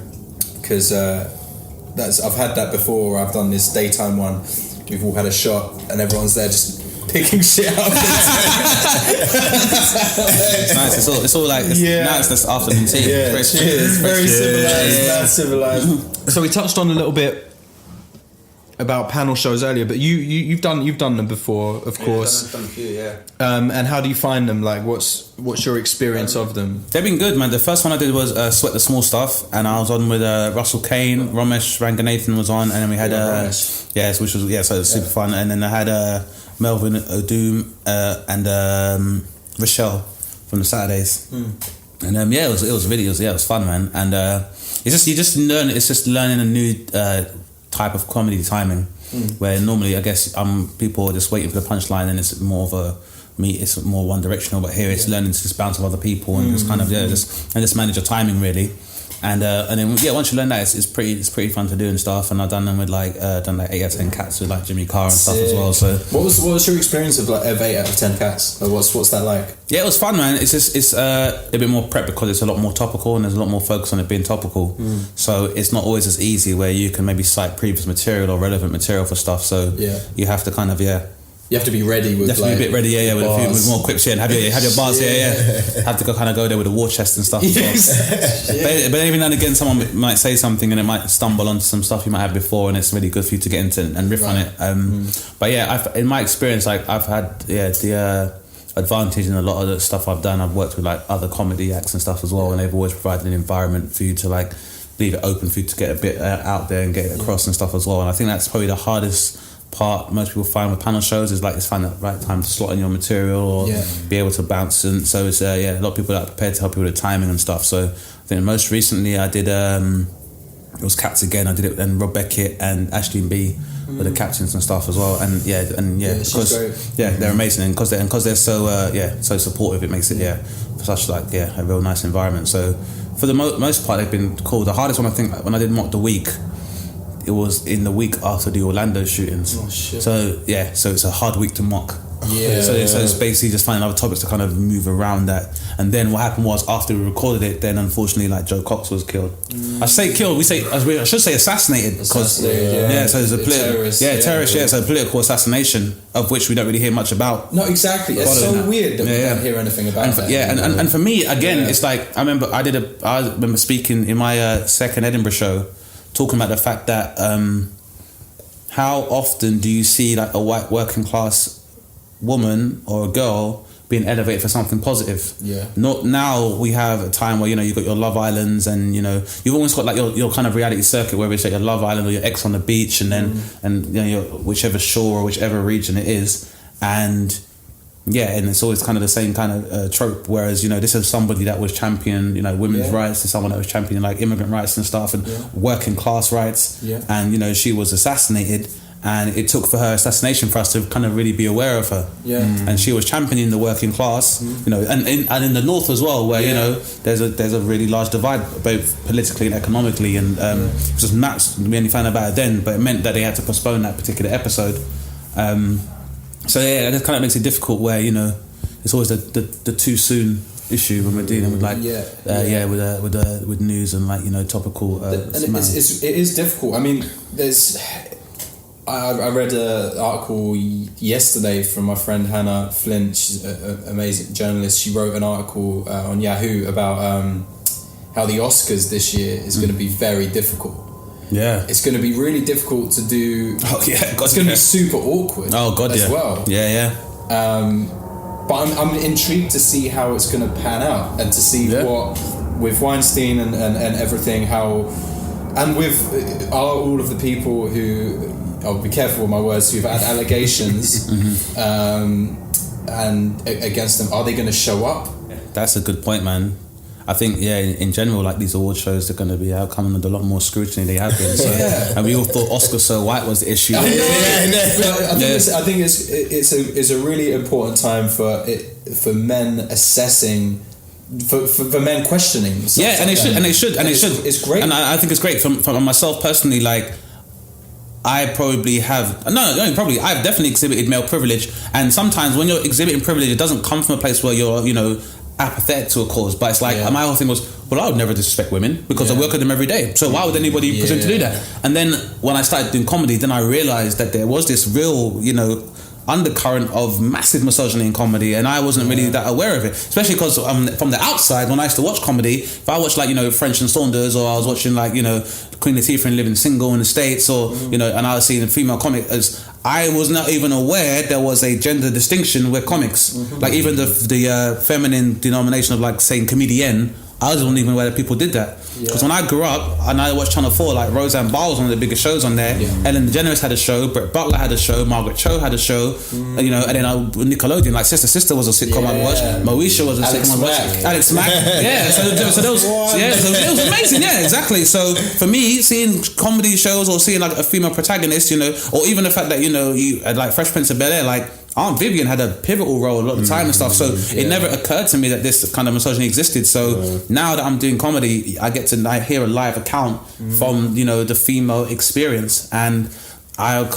S4: Because I've had that before. I've done this daytime one. We've all had a shot, and everyone's there just picking shit up.
S2: It's nice. It's all like now it's just afternoon tea.
S4: Yeah, cheers. Very civilized.
S1: So we touched on a little bit about panel shows earlier, but you've done them before, of course.
S2: I've done a few, yeah.
S1: And how do you find them? Like, what's your experience of them?
S2: They've been good, man. The first one I did was Sweat the Small Stuff, and I was on with Russell Kane, Ramesh Ranganathan was on, and then we had which was so it was super fun. And then I had Melvin O'Doom and Rochelle from the Saturdays, and it was fun, man. And it's just learning a new type of comedy timing, where normally I guess people are just waiting for the punchline, and it's more of it's more one directional, but here it's learning to just bounce off other people and just kind of just manage your timing really. And then once you learn that, it's pretty fun to do and stuff. And I've done them with done 8 out of 10 cats with like Jimmy Carr and stuff as well. So
S4: what was your experience of 8 out of 10 cats? Or what's that like?
S2: Yeah, it was fun, man. It's a bit more prep because it's a lot more topical and there's a lot more focus on it being topical. So it's not always as easy where you can maybe cite previous material or relevant material for stuff. So you have to kind of
S4: you have to be ready with
S2: definitely a bit ready, with a few with more quips, and have your bars, have to go there with a war chest and stuff as well. But every now and again, someone might say something and it might stumble onto some stuff you might have before, and it's really good for you to get into and riff on it. But in my experience, like I've had the advantage in a lot of the stuff I've done. I've worked with like other comedy acts and stuff as well, and they've always provided an environment for you to like leave it open for you to get a bit out there and get it across and stuff as well. And I think that's probably the hardest part most people find with panel shows is like it's find that right time to slot in your material or be able to bounce. And so it's a lot of people are prepared to help you with the timing and stuff. So I think most recently I did it was Cats again. I did it, and Rob Beckett and Ashley B were the captains and stuff as well. And because they're amazing, and because they're so so supportive, it makes it such like a real nice environment. So for the most part they've been cool. The hardest one I think when I did Mock the Week, it was in the week after the Orlando shootings.
S4: Oh, shit.
S2: So it's a hard week to mock. So it's basically just finding other topics to kind of move around that. And then what happened was after we recorded it, then unfortunately like Joe Cox was killed. I say killed, I should say assassinated because so it's a terrorist, so political assassination of which we don't really hear much about.
S4: No, exactly. It's so weird that we don't hear anything about that.
S2: And for me again, it's like I remember speaking in my second Edinburgh show, talking about the fact that how often do you see like a white working class woman or a girl being elevated for something positive? Not now. We have a time where you've got your Love Islands, and you've almost got like your kind of reality circuit where it's like your Love Island or your Ex on the beach, and then your whichever shore or whichever region it is, and it's always kind of the same kind of trope. Whereas this is somebody that was championing women's rights, to someone that was championing like immigrant rights and stuff, and working class rights, and she was assassinated. And it took for her assassination for us to kind of really be aware of her. And she was championing the working class, and in the north as well, where there's a really large divide both politically and economically, and it was just maps. We only found out about it then, but it meant that they had to postpone that particular episode. So that kind of makes it difficult where it's always the too soon issue when we're dealing with like with news and like topical.
S4: And it is difficult. I mean, I read an article yesterday from my friend Hannah Flint. She's an amazing journalist. She wrote an article on Yahoo about how the Oscars this year is going to be very difficult. It's going to be really difficult to do. It's going to be super awkward. As well. But I'm intrigued to see how it's going to pan out, and to see what with Weinstein and everything, how, and with all of the people who, I'll be careful with my words, who've had allegations and against them, are they going to show up?
S2: That's a good point, man. I think, in general, like these award shows are going to be coming under a lot more scrutiny than they have been. So, and we all thought Oscar So White was the issue.
S4: I think it's a really important time for men assessing, for men questioning.
S2: And they should. It's great. And I think it's great for myself personally. Like, I've definitely exhibited male privilege, and sometimes when you're exhibiting privilege, it doesn't come from a place where you're, apathetic to a cause, but it's like my whole thing was, well, I would never disrespect women because I work with them every day, so why would anybody presume to do that? And then when I started doing comedy, then I realized that there was this real, undercurrent of massive misogyny in comedy, and I wasn't really that aware of it, especially because from the outside, when I used to watch comedy, if I watched French and Saunders, or I was watching Queen Latifah and Living Single in the States, or and I was seeing a female comic, as I was not even aware there was a gender distinction with comics, even the feminine denomination of saying comedienne, I wasn't even aware that people did that. Because when I grew up and I watched Channel 4, Roseanne Barr was one of the biggest shows on there. Ellen DeGeneres had a show, Brett Butler had a show, Margaret Cho had a show, and then Nickelodeon, Sister was a sitcom I watched, Moesha was a sitcom I watched, Alex Mack, so it was amazing, exactly. So for me, seeing comedy shows or seeing a female protagonist, or even the fact that you had Fresh Prince of Bel-Air, Aunt Vivian had a pivotal role a lot of the time and stuff, so it never occurred to me that this kind of misogyny existed. So now that I'm doing comedy, I get to hear a live account from the female experience, and even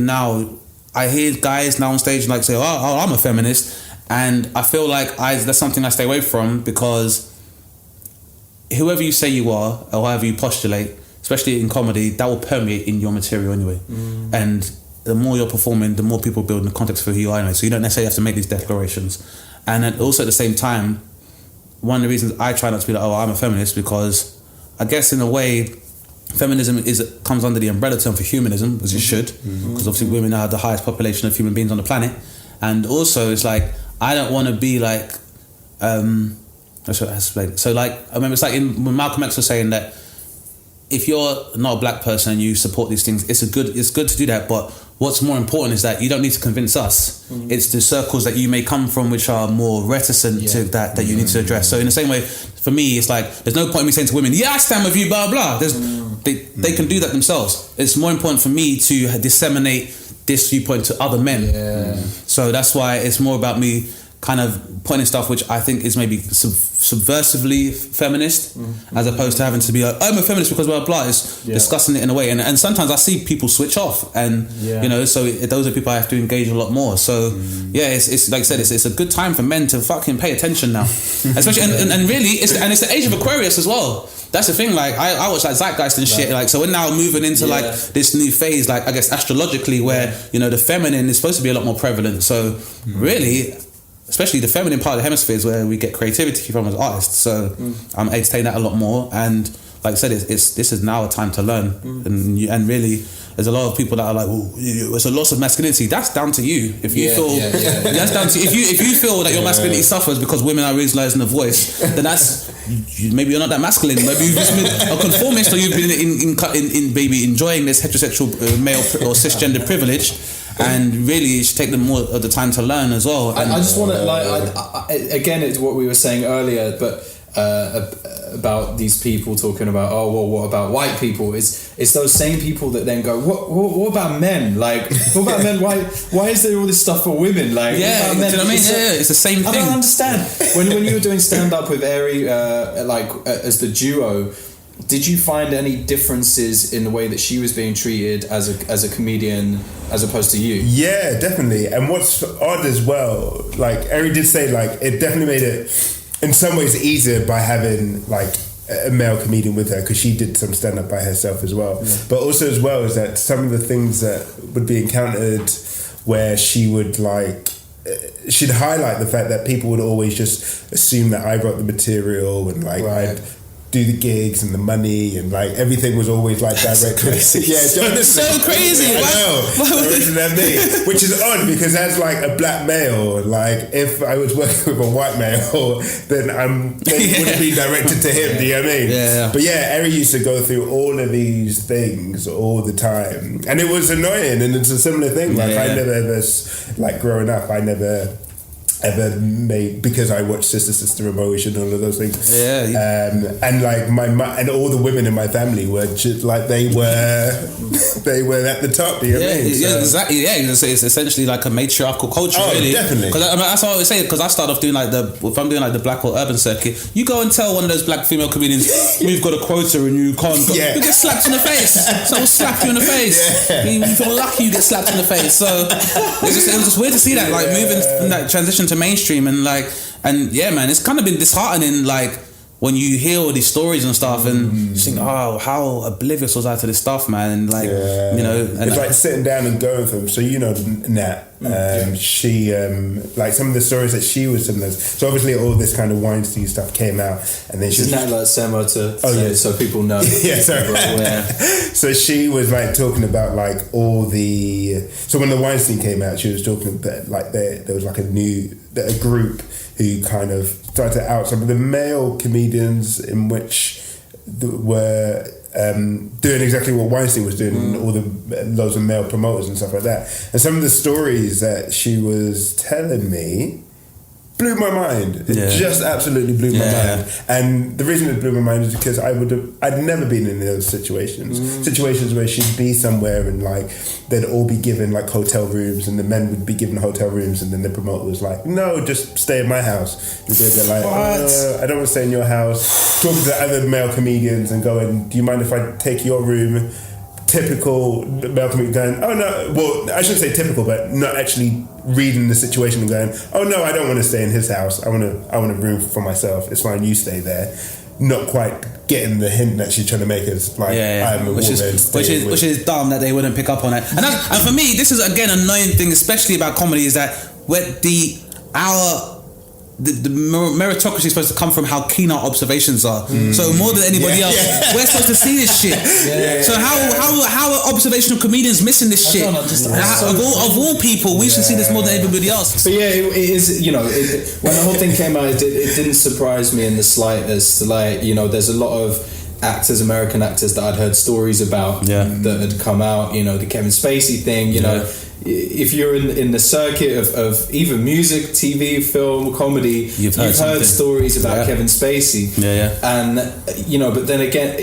S2: now I hear guys now on stage say, "Oh, I'm a feminist," and I feel like that's something I stay away from, because whoever you say you are or however you postulate, especially in comedy, that will permeate in your material anyway, and the more you're performing, the more people build in the context for who you are anyway. So you don't necessarily have to make these declarations. And then also at the same time, one of the reasons I try not to be I'm a feminist, because I guess in a way, feminism comes under the umbrella term for humanism, as it should, because obviously women are the highest population of human beings on the planet. And also it's I don't want to be that's what I explained. So I remember when Malcolm X was saying that if you're not a black person and you support these things, it's good to do that, but what's more important is that you don't need to convince us. It's the circles that you may come from which are more reticent to that you need to address. So in the same way, for me, it's there's no point in me saying to women, I stand with you, blah blah. They can do that themselves. It's more important for me to disseminate this viewpoint to other men. So that's why it's more about me kind of pointing stuff which I think is maybe subversively feminist, as opposed to having to be I'm a feminist because blah blah. It's discussing it in a way, and sometimes I see people switch off, and so those are people I have to engage a lot more. So it's like I said, it's a good time for men to fucking pay attention now, especially and really it's the age of Aquarius as well. That's the thing. I watch Zeitgeist and shit. So we're now moving into this new phase, I guess astrologically, where the feminine is supposed to be a lot more prevalent. So really, especially the feminine part of the hemisphere is where we get creativity from as artists. So I'm entertaining that a lot more. And like I said, this is now a time to learn. And really, there's a lot of people that are it's a loss of masculinity. That's down to you. If you feel that's down to if you feel that your masculinity suffers because women are realizing the voice, then that's maybe you're not that masculine. Maybe you've just been a conformist, or you've been in maybe enjoying this heterosexual male or cisgender privilege. And really, you should take them more of the time to learn as well. And
S4: I just want to again, it's what we were saying earlier, but about these people talking about what about white people? It's those same people that then go, what about men? What about men? Why is there all this stuff for women?
S2: Do you know what I mean? It's the same thing.
S4: I don't understand. when you were doing stand up with Ari, as the duo, did you find any differences in the way that she was being treated as a comedian as opposed to you?
S3: Yeah, definitely. And what's odd as well, Ari did say, it definitely made it in some ways easier by having a male comedian with her, because she did some stand up by herself as well. But also as well is that some of the things that would be encountered where she would she'd highlight the fact that people would always just assume that I wrote the material and I'd do the gigs and the money and everything was always direct.
S2: It's so crazy.
S3: I know. Which is odd, because as a black male, if I was working with a white male, then they wouldn't be directed to him. Do you know what I mean? But Ari used to go through all of these things all the time, and it was annoying. And it's a similar thing. I never ever growing up, I never ever made, because I watched Sister Emotion, all of those things. And like and all the women in my family were just like they were at the top. You know what I mean?
S2: Exactly. Yeah, it's essentially like a matriarchal culture. Really, definitely. Because that's what I always say. Because I start off doing if I'm doing like the black or urban circuit, you go and tell one of those black female comedians we've got a quota and you can't. You get slapped in the face. Someone will slap you in the face. You feel lucky you get slapped in the face. So it was just weird to see that, like moving from that transition to mainstream, and yeah, man, it's kind of been disheartening, like when you hear all these stories and stuff, and you think, oh, how oblivious was I to this stuff, man, and like you know, and
S3: it's like sitting down and going for them. So you know, Nat, she like some of the stories that she was telling us. So obviously all this kind of Weinstein stuff came out, and then she's
S4: not like similar to so people know.
S3: So she was like talking about like all the. So when the Weinstein came out, she was talking about like there was like a group who kind of started to out some of the male comedians in which were doing exactly what Weinstein was doing, and all the loads of male promoters and stuff like that. And some of the stories that she was telling me blew my mind. It just absolutely blew my mind. And the reason it blew my mind is because I'd never been in those situations. Situations where she'd be somewhere and like they'd all be given like hotel rooms, and the men would be given hotel rooms, and then the promoter was like, no, just stay in my house. And they'd be like, I don't want to stay in your house. Talking to other male comedians and going, do you mind if I take your room? Typical male comedian going, oh no, well, I shouldn't say typical, but not actually reading the situation and going, oh no, I don't want to stay in his house. I want a room for myself. It's fine, you stay there. Not quite getting the hint that she's trying to make us like I'm a woman.
S2: Which is dumb that they wouldn't pick up on it. And for me, this is again an annoying thing, especially about comedy, is that where the meritocracy is supposed to come from how keen our observations are. So more than anybody else, we're supposed to see this shit. So how are observational comedians missing this shit? Of all people, we should see this more than everybody else.
S4: But yeah, it is. You know, when the whole thing came out, it didn't surprise me in the slightest. Like, you know, there's a lot of American actors that I'd heard stories about that had come out. You know, the Kevin Spacey thing. You know. If you're in the circuit of either music, TV, film, comedy, you've heard stories about Kevin Spacey, and you know. But then again,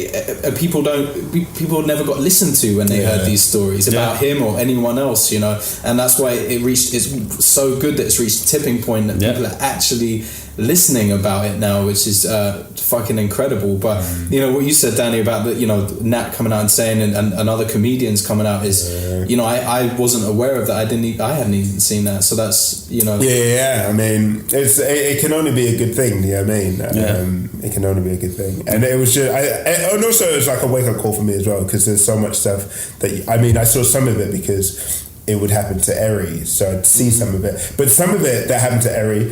S4: people never got listened to when they heard these stories about him or anyone else, you know. And that's why it's so good that it's reached a tipping point that people are actually listening about it now, which is fucking incredible. But you know what you said, Danny, about the, you know, Nat coming out and saying and other comedians coming out is, you know, I wasn't aware of that. I hadn't even seen that. So that's, you know.
S3: I mean, it can only be a good thing. You know what I mean? It can only be a good thing. And it was just, and also it was like a wake up call for me as well, because there's so much stuff that I saw some of it because it would happen to Eri, so I'd see some of it. But some of it that happened to Eri,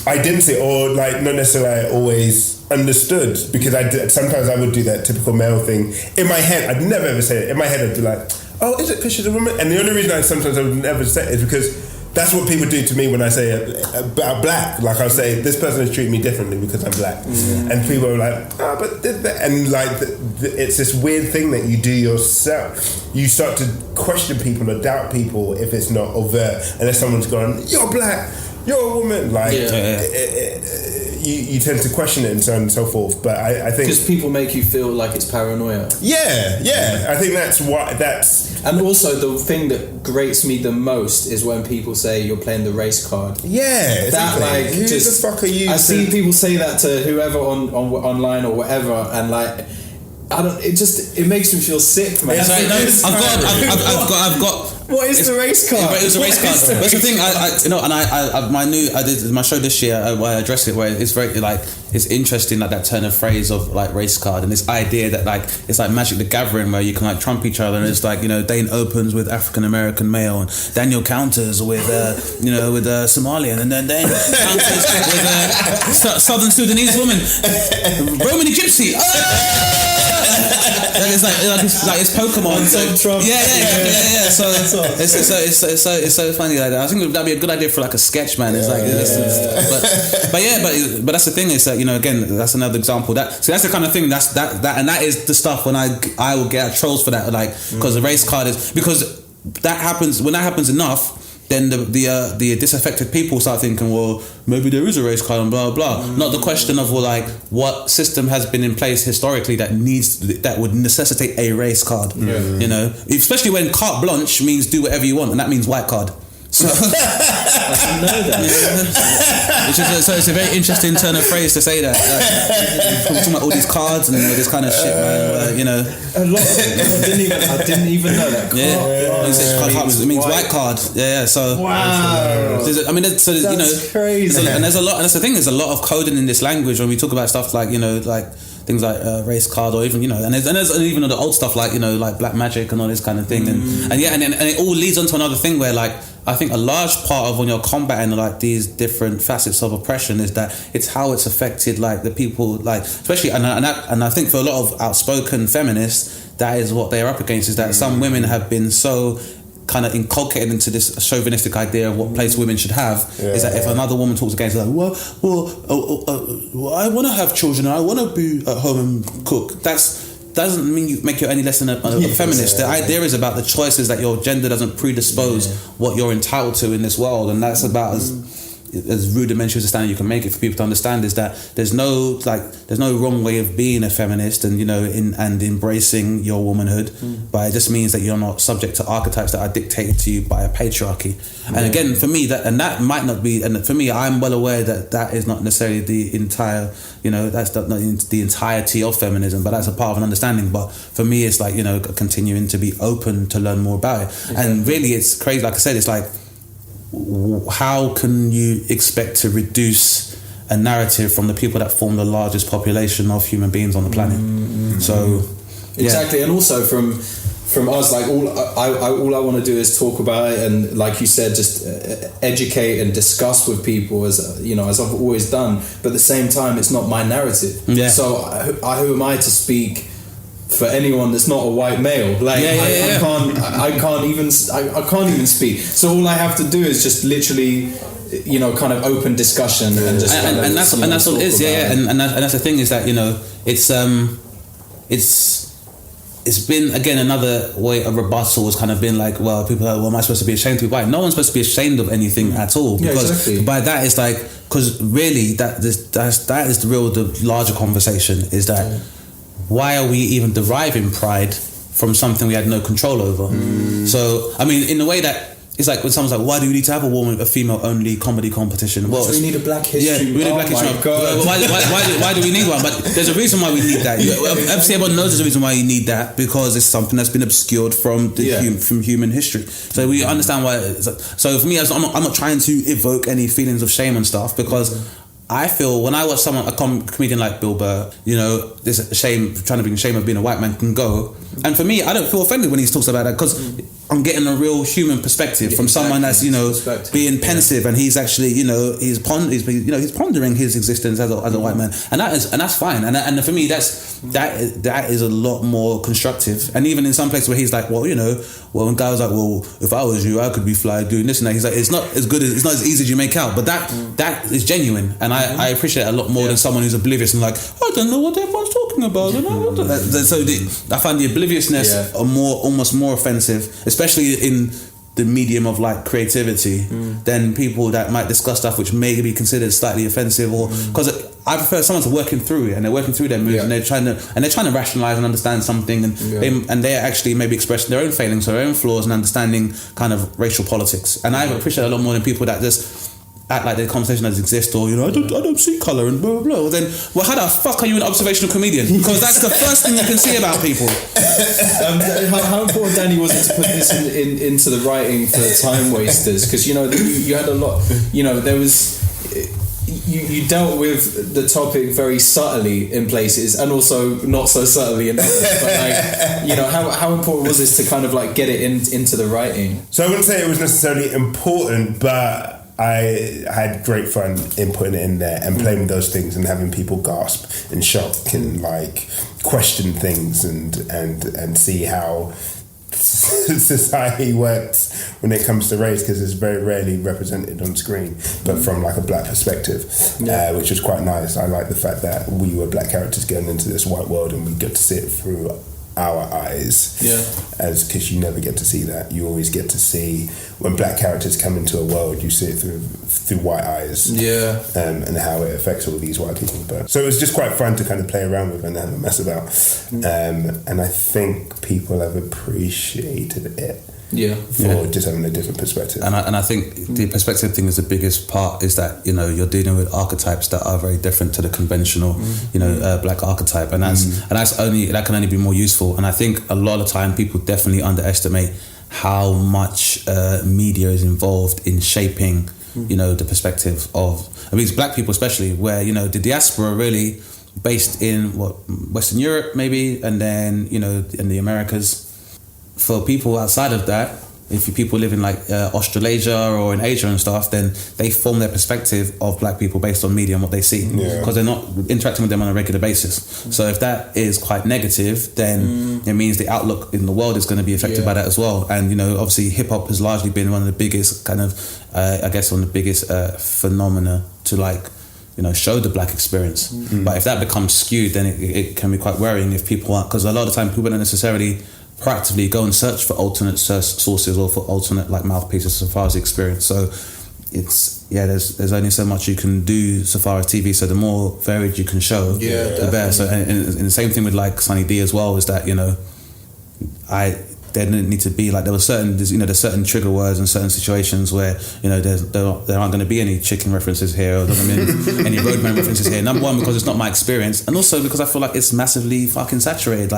S3: I didn't see, or like not necessarily I always understood, because sometimes I would do that typical male thing in my head. I'd never ever say it. In my head I'd be like, oh, is it because she's a woman? And the only reason I would never say it is because that's what people do to me when I say about black. Like I'll say, this person is treating me differently because I'm black. And people are like, and like it's this weird thing that you do yourself. You start to question people or doubt people if it's not overt, unless someone's going, you're black, you're a woman, like you tend to question it and so on and so forth. But I think
S4: because people make you feel like it's paranoia.
S3: I think that's
S4: and also the thing that grates me the most is when people say you're playing the race card.
S3: That
S4: like
S3: who the fuck are you?
S4: I see people say that to whoever on online or whatever, and like it makes me feel sick, man.
S2: I've got.
S4: What is the race card?
S2: It was a race card. That's the thing. I did my show this year. I addressed it where it's very like it's interesting, like that turn of phrase of like race card and this idea that like it's like Magic the Gathering where you can like trump each other, and it's like, you know, Dane opens with African American male and Daniel counters with with Somalian, and then Dane counters with Southern Sudanese woman, Romani Gypsy. It's like Pokemon. So it's so funny like that. I think that'd be a good idea for like a sketch, man. It's but that's the thing, is that, you know, again, that's another example. That's the kind of thing that is the stuff when I will get trolls for that, like, because the race card is, because that happens enough. then the disaffected people start thinking, well, maybe there is a race card and blah blah. Not the question of, well, like, what system has been in place historically that would necessitate a race card. You know, especially when carte blanche means do whatever you want, and that means white card. So I
S4: didn't know that.
S2: So it's a very interesting turn of phrase to say that. Like, talking about all these cards and all this kind of shit, man. You know,
S4: a lot of I didn't even know that.
S2: It means white card. Yeah. So
S4: wow.
S2: I mean, so you know,
S4: crazy.
S2: And there's a lot. And that's the thing. There's a lot of coding in this language when we talk about stuff like, you know, like things like race card, or even, you know, and there's even the old stuff like, you know, like black magic and all this kind of thing, and it all leads on to another thing where, like, I think a large part of when you're combating like these different facets of oppression is that it's how it's affected like the people, like, especially and I think for a lot of outspoken feminists, that is what they're up against, is that some women have been so kind of inculcated into this chauvinistic idea of what place women should have, is that if another woman talks against it, like, well, I want to have children, I want to be at home and cook. Doesn't mean you make you any less than a feminist. The idea is about the choices that your gender doesn't predispose what you're entitled to in this world, and that's about as rudimentary as a standard you can make it for people to understand, is that there's no wrong way of being a feminist, and, you know, and embracing your womanhood, but it just means that you're not subject to archetypes that are dictated to you by a patriarchy. And again, for me, that might not be, and for me, I'm well aware that is not necessarily the entire, you know, that's not the entirety of feminism, but that's a part of an understanding. But for me, it's like, you know, continuing to be open to learn more about it. And really, it's crazy. Like I said, it's like, how can you expect to reduce a narrative from the people that form the largest population of human beings on the planet? So
S4: exactly, and also from us, like, all I want to do is talk about it, and like you said, just educate and discuss with people, as you know, as I've always done. But at the same time, it's not my narrative. So who am I to speak for anyone that's not a white male? Like, I can't even speak. So all I have to do is just literally, you know, kind of open discussion and just
S2: and that's what it is. And that's the thing, is that, you know, it's been, again, another way of rebuttal has kind of been like, well, people are like, well, am I supposed to be ashamed to be white? No one's supposed to be ashamed of anything at all, because by that it's like, because really that is the larger conversation, is that why are we even deriving pride from something we had no control over? So, I mean, in a way that it's like when someone's like, why do we need to have a female-only comedy competition? Well,
S4: so we need a Black History.
S2: Yeah, we need a Black History. Why do we need one? But there's a reason why we need that. Obviously, everyone knows there's a reason why you need that, because it's something that's been obscured from from human history. So we understand why. So for me, I'm not trying to evoke any feelings of shame and stuff, because I feel when I watch a comedian like Bill Burr, you know, this shame, trying to bring shame of being a white man can go. And for me, I don't feel offended when he talks about that, because I'm getting a real human perspective from someone that's, you know, being pensive, and he's actually, you know, he's pondering his existence as a white man, and that's fine. And for me, that is a lot more constructive. And even in some places where he's like, well, you know, when guys like, well, if I was you, I could be fly doing this and that. He's like, it's not as easy as you make out, but that is genuine, and I appreciate it a lot more than someone who's oblivious and like, I don't know what everyone's talking about. So I find the obliviousness almost more offensive, especially in the medium of like creativity, than people that might discuss stuff which may be considered slightly offensive, or because I prefer someone to working through it, and they're working through their moves, and they're trying to rationalize and understand something, and they're actually maybe expressing their own failings, their own flaws, and understanding kind of racial politics. And I appreciate a lot more than people that just act like the conversation doesn't exist, or, you know, I don't see colour and blah blah blah. Well, then, how the fuck are you an observational comedian? Because that's the first thing you can see about people.
S4: How important, Danny, was it to put this into the writing for Timewasters? Because, you know, you had a lot. You know, there was. You dealt with the topic very subtly in places, and also not so subtly in others. But, like, you know, how important was this to kind of like get it into the writing?
S3: So I wouldn't say it was necessarily important, but I had great fun in putting it in there and playing with those things and having people gasp and shock and like question things and see how society works when it comes to race, because it's very rarely represented on screen, but from like a black perspective, which was quite nice. I like the fact that we were black characters getting into this white world and we get to see it through our eyes. eyes.
S4: Yeah.
S3: Because you never get to see that. You always get to see when black characters come into a world, you see it through white eyes.
S4: Yeah.
S3: And how it affects all these white people. So it was just quite fun to kind of play around with and have a mess about. And I think people have appreciated it.
S4: Yeah,
S3: for just having a different perspective,
S2: and I think the perspective thing is the biggest part. Is that you're dealing with archetypes that are very different to the conventional, black archetype, and that can only be more useful. And I think a lot of time people definitely underestimate how much media is involved in shaping, the perspective of black people, especially where the diaspora really based in Western Europe maybe, and then in the Americas. For people outside of that, if people live in like Australasia or in Asia and stuff, then they form their perspective of black people based on media and what they see, because they're not interacting with them on a regular basis. So if that is quite negative, then it means the outlook in the world is going to be affected by that as well. And obviously hip hop has largely been one of the biggest kind of phenomena to show the black experience. But if that becomes skewed, then it can be quite worrying if people aren't, because a lot of the time people don't necessarily proactively go and search for alternate sources or for alternate mouthpieces so far as the experience. So there's only so much you can do so far as TV. So the more varied you can show, the better. So and the same thing with Sunny D as well, is that there didn't need to be there's certain trigger words and certain situations where there aren't going to be any chicken references here, or there aren't going to be any roadman references here. Number one, because it's not my experience, and also because I feel like it's massively fucking saturated.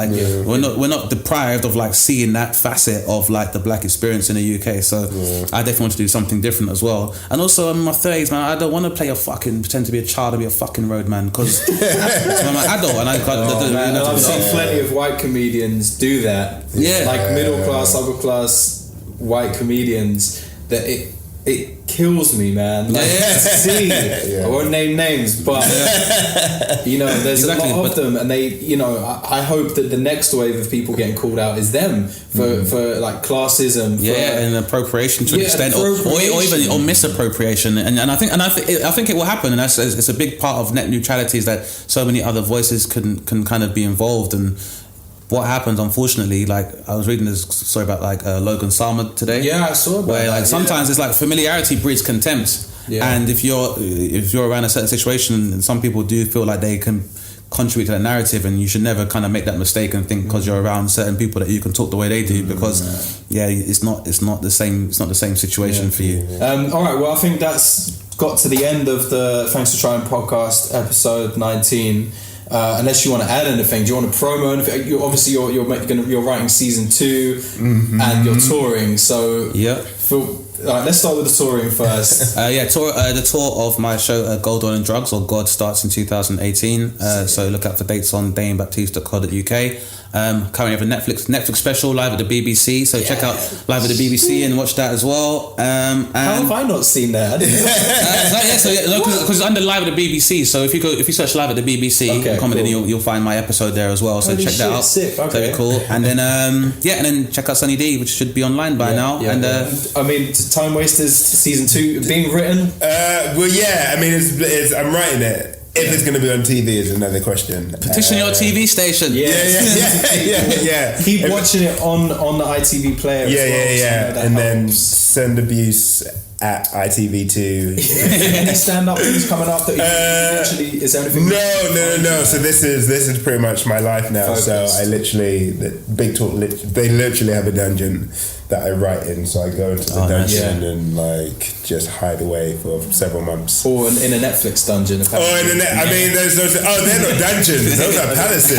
S2: We're not deprived of seeing that facet of the black experience in the UK. So I definitely want to do something different as well. And also I'm in my 30s, man. I don't want to pretend to be a child and be a fucking roadman, because I'm an adult and
S4: I've seen plenty of white comedians do that. Middle class, upper class white comedians, that it kills me, man. I won't name names, but there's a lot of them, and they, I hope that the next wave of people getting called out is them for classism,
S2: and appropriation to an extent, or misappropriation, and I think it will happen, and it's a big part of net neutrality, is that so many other voices can kind of be involved. And what happens, unfortunately, I was reading this story about Logan Sama today. Yeah, I saw that. Where sometimes it's familiarity breeds contempt. Yeah. And if you're around a certain situation, some people do feel like they can contribute to that narrative, and you should never kind of make that mistake and think because you're around certain people that you can talk the way they do, because it's not the same situation for you.
S4: All right, well, I think that's got to the end of the Thanks for Trying podcast, episode 19. Unless you want to add anything, do you want to promo anything? You're writing season 2, and you're touring. So let's start with the touring first.
S2: The tour of my show Gold, Oil and Drugs, or God, starts in 2018. So look out for dates on danebaptiste.co.uk. Currently have a Netflix special live at the BBC, so check out live at the BBC and watch that as well.
S4: How have I not seen that?
S2: Because it's under live at the BBC. So if you search live at the BBC comedy, you'll find my episode there as well. So check that out. Sick. Okay. Very cool. And then check out Sunny D, which should be online by now. And
S4: Timewasters season 2 being written.
S3: I'm writing it. If it's going to be on TV is another question.
S2: Petition your TV station.
S3: Yeah.
S4: Keep watching it on the ITV player.
S3: And then send abuse at ITV2.
S4: Any stand-up things coming up that is there anything?
S3: No. So this is pretty much my life now. Focus. So I literally, Big Talk, they literally have a dungeon that I write in, so I go into the dungeon and just hide away for several months.
S4: Or in a Netflix dungeon.
S3: They're not dungeons, those are palaces.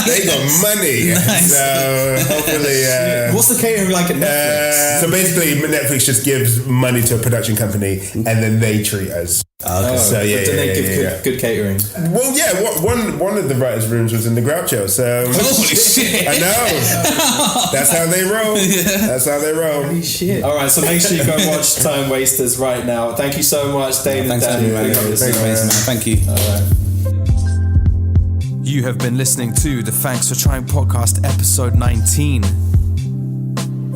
S3: They got money. Nice. So hopefully
S4: what's the catering like at Netflix?
S3: So basically Netflix just gives money to a production company and then they treat us.
S4: They give good catering?
S3: Well, one of the writers' rooms was in the Groucho, so
S2: holy shit!
S3: I know. That's how they roll. That's how they roll.
S4: Holy shit! All right, so make sure you go watch Timewasters right now. Thank you so much, Dane and Dan.
S2: Thank you.
S4: All right.
S1: You have been listening to the Thanks for Trying podcast, episode 19.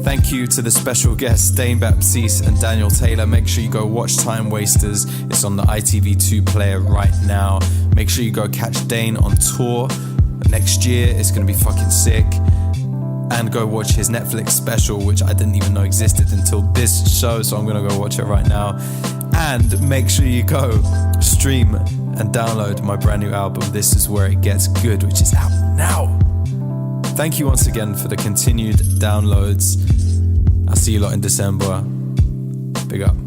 S1: Thank you to the special guests Dane Baptiste and Daniel Taylor. Make sure you go watch Timewasters. It's on the ITV2 player right now. Make sure you go catch Dane on tour next year. It's going to be fucking sick. and go watch his Netflix special, which I didn't even know existed until this show, so I'm gonna go watch it right now. And make sure you go stream and download my brand new album, This Is Where It Gets Good, which is out now. Thank you once again for the continued downloads. I'll see you lot in December. Big up.